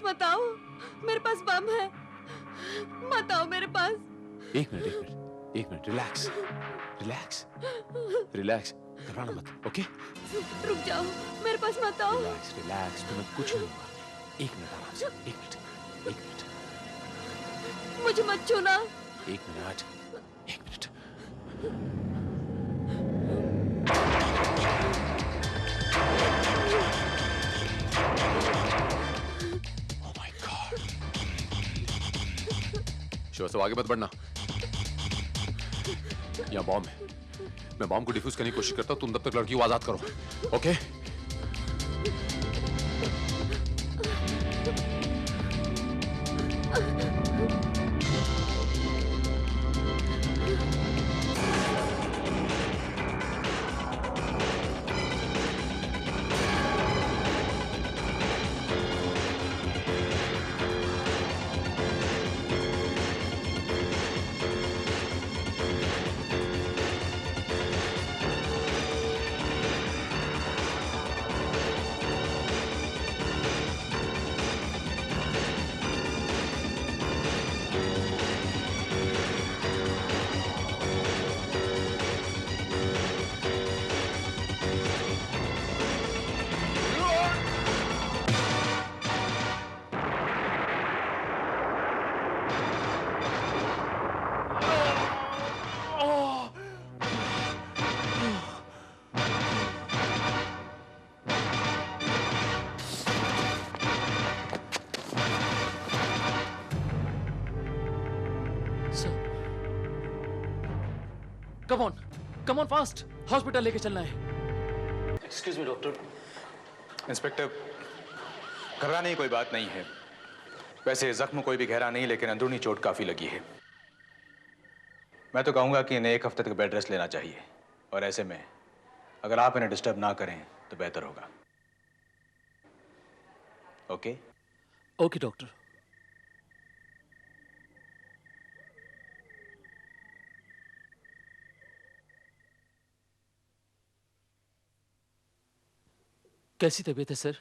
मत आओ, मेरे पास बम है, मत आओ मेरे पास। एक मिनट, रिलैक्स, घबराना मत, ओके? रुक जाओ, मेरे पास मत आओ। रिलैक्स, तुम्हें कुछ नहीं होगा। एक मिनट आराम से, एक मिनट। मुझे मत छूना। एक मिनट। श्रीवास्तव, आगे मत बढ़ना। यहाँ बॉम्ब है। मैं बॉम्ब को डिफ्यूज करने की कोशिश करता हूँ, तुम तब तक लड़की को आजाद करो, okay? Come on fast, hospital लेके चलना है। Excuse me doctor. इंस्पेक्टर, घबराने की कोई बात नहीं है। वैसे जख्म कोई भी गहरा नहीं, लेकिन अंदरूनी चोट काफी लगी है। मैं तो कहूंगा कि इन्हें 1 हफ्ते तक बेड रेस्ट लेना चाहिए, और ऐसे में अगर आप इन्हें डिस्टर्ब ना करें तो बेहतर होगा। ओके? Okay doctor. कैसी तबीयत है sir?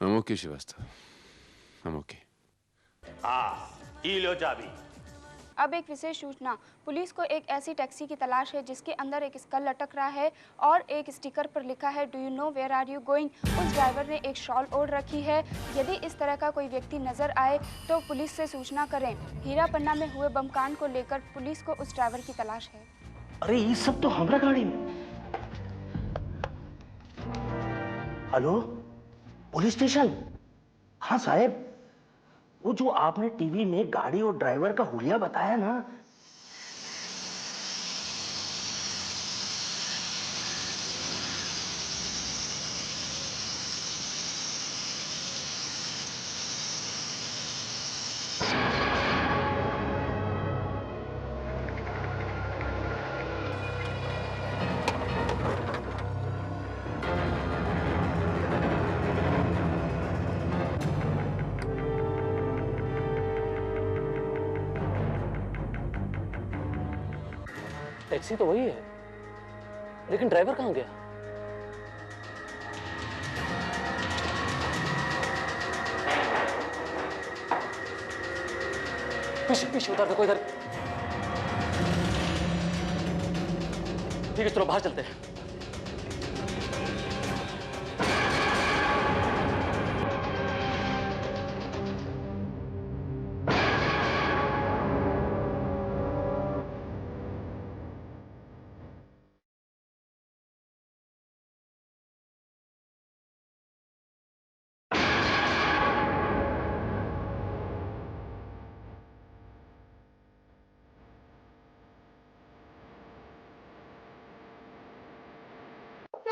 I'm okay, Srivastava. I'm okay। ई लो चाबी। अब एक विशेष सूचना, पुलिस को एक ऐसी टैक्सी की तलाश है जिसके अंदर एक स्कल लटक रहा है और एक स्टिकर पर लिखा है do you know where are you going. उस ड्राइवर ने एक शॉल ओढ़ रखी है। यदि इस तरह का कोई व्यक्ति नजर आए तो पुलिस से सूचना करें। हीरा पन्ना में हुए बम कांड को लेकर पुलिस को उस ड्राइवर की तलाश है। अरे ये सब तो हमारा गाड़ी में। Hello, police station? हाँ साहब, वो जो आपने टीवी में गाड़ी और ड्राइवर का हुलिया बताया ना, टैक्सी तो वही है, लेकिन ड्राइवर कहाँ गया? पीछे पीछे उतार दो, कोई इधर। ठीक है, चलो बाहर चलते हैं।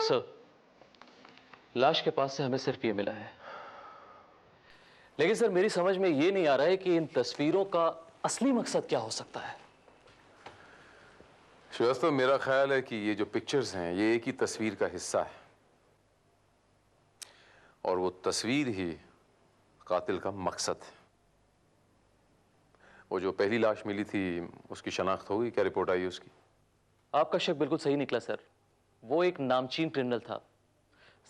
सर, लाश के पास से हमें सिर्फ ये मिला है, लेकिन सर मेरी समझ में ये नहीं आ रहा है कि इन तस्वीरों का असली मकसद क्या हो सकता है। श्रीवास्तव, मेरा ख्याल है कि ये जो पिक्चर्स हैं ये एक ही तस्वीर का हिस्सा है, और वो तस्वीर ही कातिल का मकसद है। वो जो पहली लाश मिली थी उसकी शनाख्त होगी? क्या रिपोर्ट आई उसकी? आपका शक बिल्कुल सही निकला सर। वो एक नामचीन क्रिमिनल था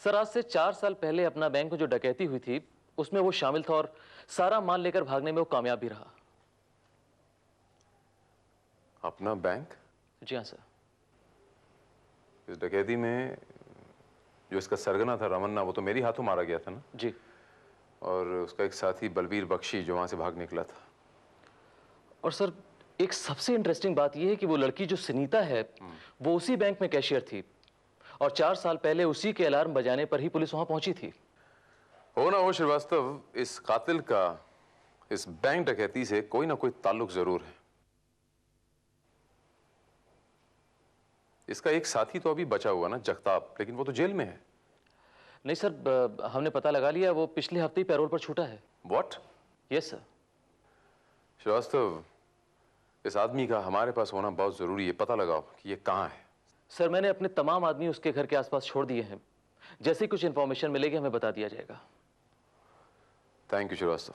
सर। आज से 4 साल पहले अपना बैंक में जो डकैती हुई थी उसमें वो शामिल था, और सारा माल लेकर भागने में वो कामयाब भी रहा। अपना बैंक? जी हाँ सर। इस डकैती में जो इसका सरगना था रमन्ना, वो तो मेरी हाथों मारा गया था ना? जी। और उसका एक साथी बलबीर बख्शी जो वहां से भाग निकला था। और सर एक सबसे इंटरेस्टिंग बात यह है कि वो लड़की जो सुनीता है वो उसी बैंक में कैशियर थी, और 4 साल पहले उसी के अलार्म बजाने पर ही पुलिस वहां पहुंची थी। हो ना हो श्रीवास्तव, इस कातिल का इस बैंक डकैती से कोई ना कोई ताल्लुक जरूर है। इसका एक साथी तो अभी बचा हुआ ना, जगताप, लेकिन वो तो जेल में है। नहीं सर, हमने पता लगा लिया, वो पिछले हफ्ते ही पैरोल पर छूटा है। व्हाट? Yes sir. श्रीवास्तव, इस आदमी का हमारे पास होना बहुत जरूरी है। पता लगाओ कि ये कहाँ है। सर मैंने अपने तमाम आदमी उसके घर के आसपास छोड़ दिए हैं। जैसे कुछ इंफॉर्मेशन मिलेगी हमें बता दिया जाएगा। Thank you Srivastava.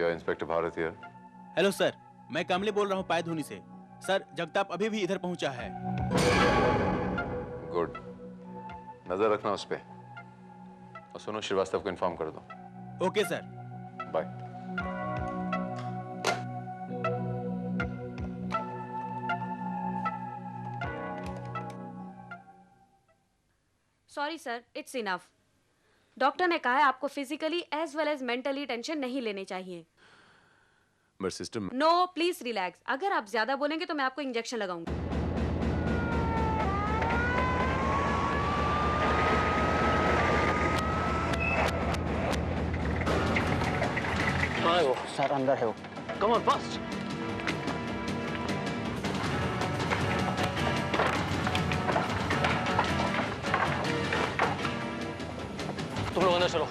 Inspector Bharat here. Hello sir, मैं कमले बोल रहा हूँ पायधुनी से। सर, जगताप अभी भी इधर पहुंचा है। गुड, नजर रखना उस पे, और सुनो श्रीवास्तव को इन्फॉर्म कर दो। Okay sir. Bye. Sorry sir, it's enough. Doctor ने कहा है आपको physically as well as mentally tension नहीं लेनी चाहिए। But sister, no, please relax. अगर आप ज्यादा बोलेंगे तो मैं आपको इंजेक्शन लगाऊंगी। कहाँ है वो? सर अंदर है वो। Come on fast. तुम लोग अंदर चलो।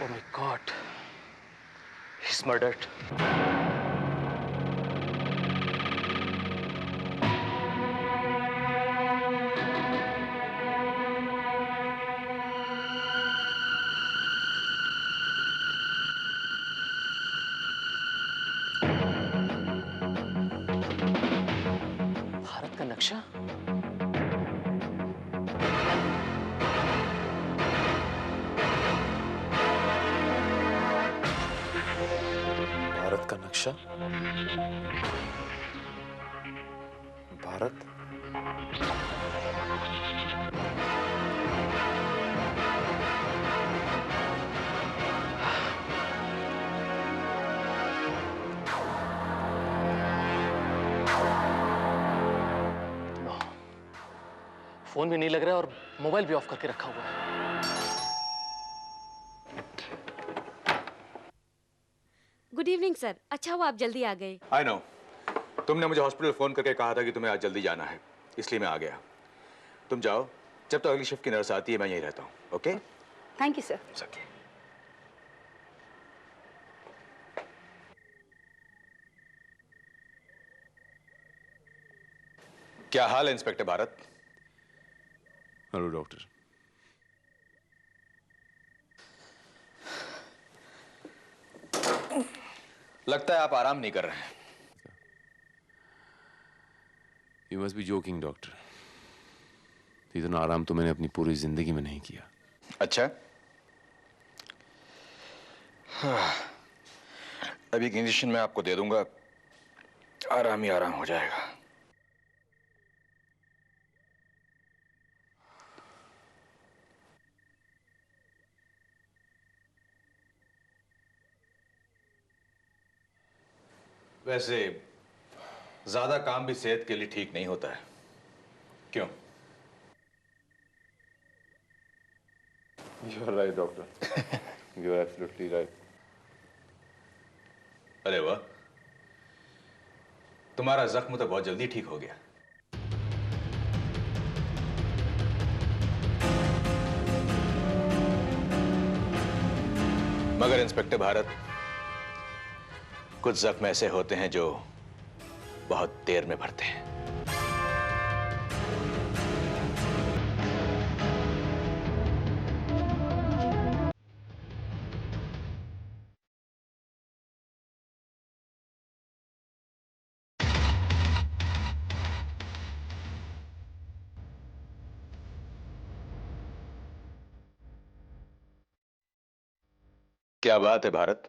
Oh my God. He's murdered. Bharat का नक्शा? भारत का नक्शा? भारत? फोन भी नहीं लग रहा है और मोबाइल भी ऑफ करके रखा हुआ है। Good evening sir. अच्छा हुआ आप जल्दी आ गए। आई नो, तुमने मुझे हॉस्पिटल फोन करके कहा था कि तुम्हें आज जल्दी जाना है, इसलिए मैं आ गया। तुम जाओ, जब तक अगली शिफ्ट की नर्स आती है मैं यहीं रहता हूँ। Okay? Thank you sir. Okay. क्या हाल है इंस्पेक्टर भारत? Hello doctor. लगता है आप आराम नहीं कर रहे हैं। You must be joking doctor. इतना आराम तो मैंने अपनी पूरी जिंदगी में नहीं किया। अच्छा, अभी एक इंजेक्शन मैं आपको दे दूंगा, आराम ही आराम हो जाएगा। वैसे ज्यादा काम भी सेहत के लिए ठीक नहीं होता है, क्यों? You are right doctor, you are absolutely right. अरे वाह, तुम्हारा जख्म तो बहुत जल्दी ठीक हो गया। मगर इंस्पेक्टर भारत, कुछ जख्म ऐसे होते हैं जो बहुत देर में भरते हैं। क्या बात है भारत,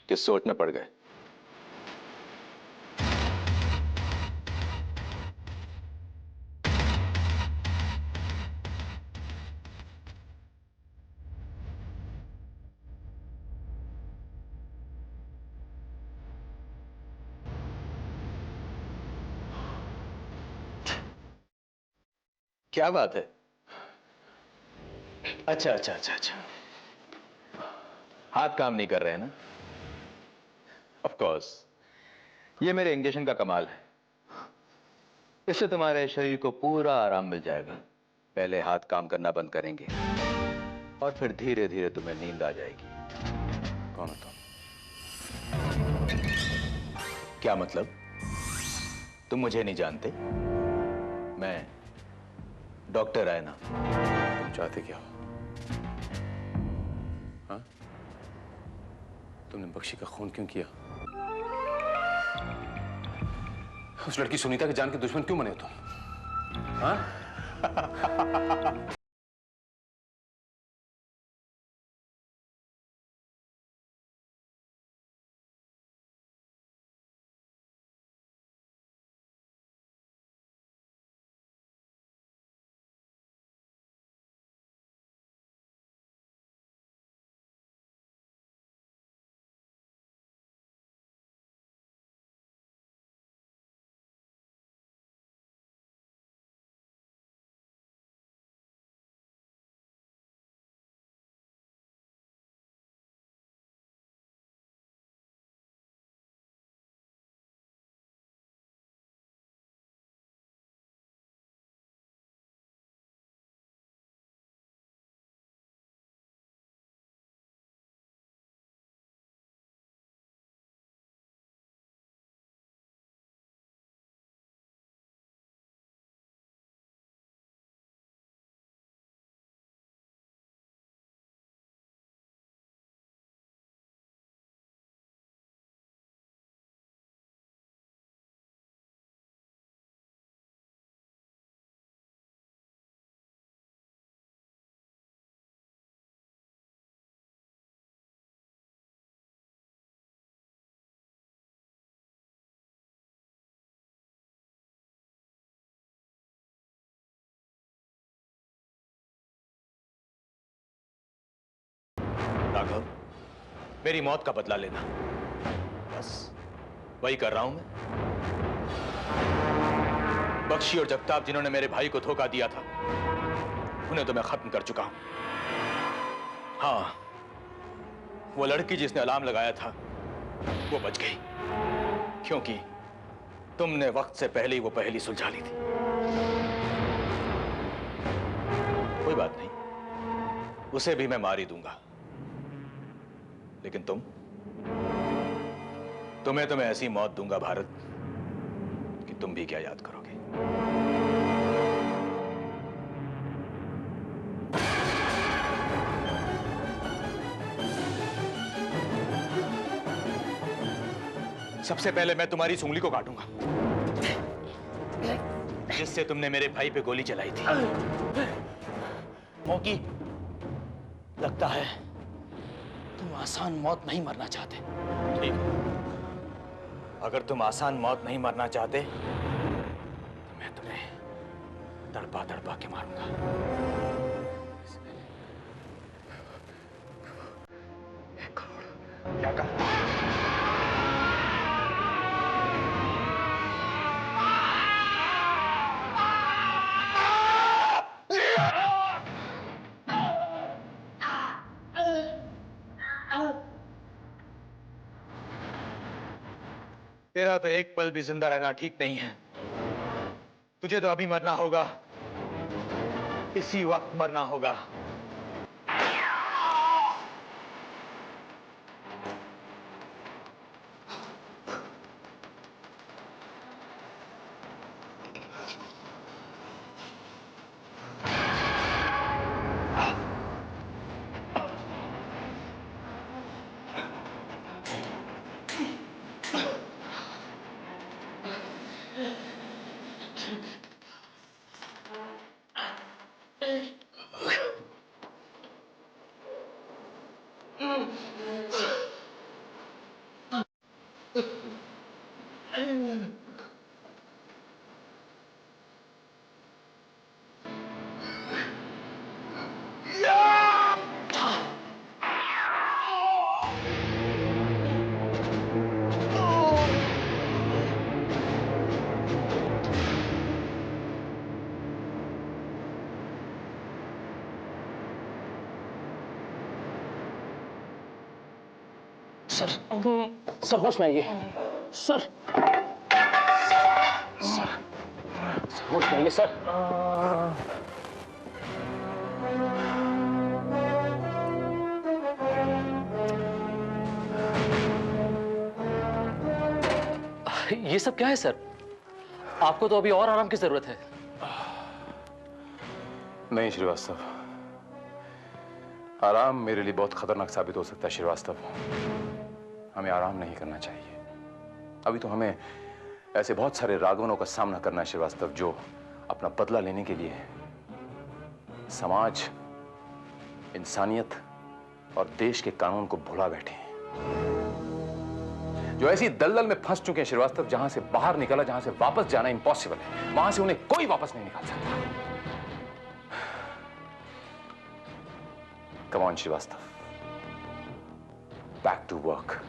किस सोच में पड़ गए? क्या बात है? अच्छा अच्छा अच्छा अच्छा, हाथ काम नहीं कर रहे हैं ना? ऑफ कोर्स, ये मेरे इंजेक्शन का कमाल है। इससे तुम्हारे शरीर को पूरा आराम मिल जाएगा। पहले हाथ काम करना बंद करेंगे और फिर धीरे धीरे तुम्हें नींद आ जाएगी। कौन हो तुम? क्या मतलब? तुम मुझे नहीं जानते? मैं डॉक्टर रायना। तुम चाहते क्या हो? हाँ? तुमने बख्शी का खून क्यों किया? उस लड़की सुनीता के जान के दुश्मन क्यों बने हो तुम? हाँ? राघव, मेरी मौत का बदला लेना, बस वही कर रहा हूं मैं। बख्शी और जगताप जिन्होंने मेरे भाई को धोखा दिया था, उन्हें तो मैं खत्म कर चुका हूं। हाँ, वो लड़की जिसने अलार्म लगाया था वो बच गई, क्योंकि तुमने वक्त से पहले ही वो पहेली सुलझा ली थी। कोई बात नहीं, उसे भी मैं मार ही दूंगा। लेकिन तुम्हें तो मैं ऐसी मौत दूंगा भारत कि तुम भी क्या याद करोगे। सबसे पहले मैं तुम्हारी इस उंगली को काटूंगा, जिससे तुमने मेरे भाई पे गोली चलाई थी। मौकी, लगता है तुम आसान मौत नहीं मरना चाहते। ठीक है, अगर तुम आसान मौत नहीं मरना चाहते तो मैं तुम्हें तड़पा तड़पा के मारूंगा। क्या कर? तेरा तो एक पल भी जिंदा रहना ठीक नहीं है। तुझे तो अभी मरना होगा, इसी वक्त मरना होगा। सर सर होश में आइए सर सर होश में आइए सर। ये सब क्या है सर? आपको तो अभी और आराम की जरूरत है। नहीं श्रीवास्तव, आराम मेरे लिए बहुत खतरनाक साबित हो सकता है श्रीवास्तव। हमें आराम नहीं करना चाहिए। अभी तो हमें ऐसे बहुत सारे रागवनों का सामना करना है श्रीवास्तव, जो अपना बदला लेने के लिए समाज, इंसानियत और देश के कानून को भुला बैठे हैं, जो ऐसी दलदल में फंस चुके हैं श्रीवास्तव, जहां से बाहर निकला, जहां से वापस जाना इम्पॉसिबल है। वहां से उन्हें कोई वापस नहीं निकाल सकता। Come on Srivastava, back to work.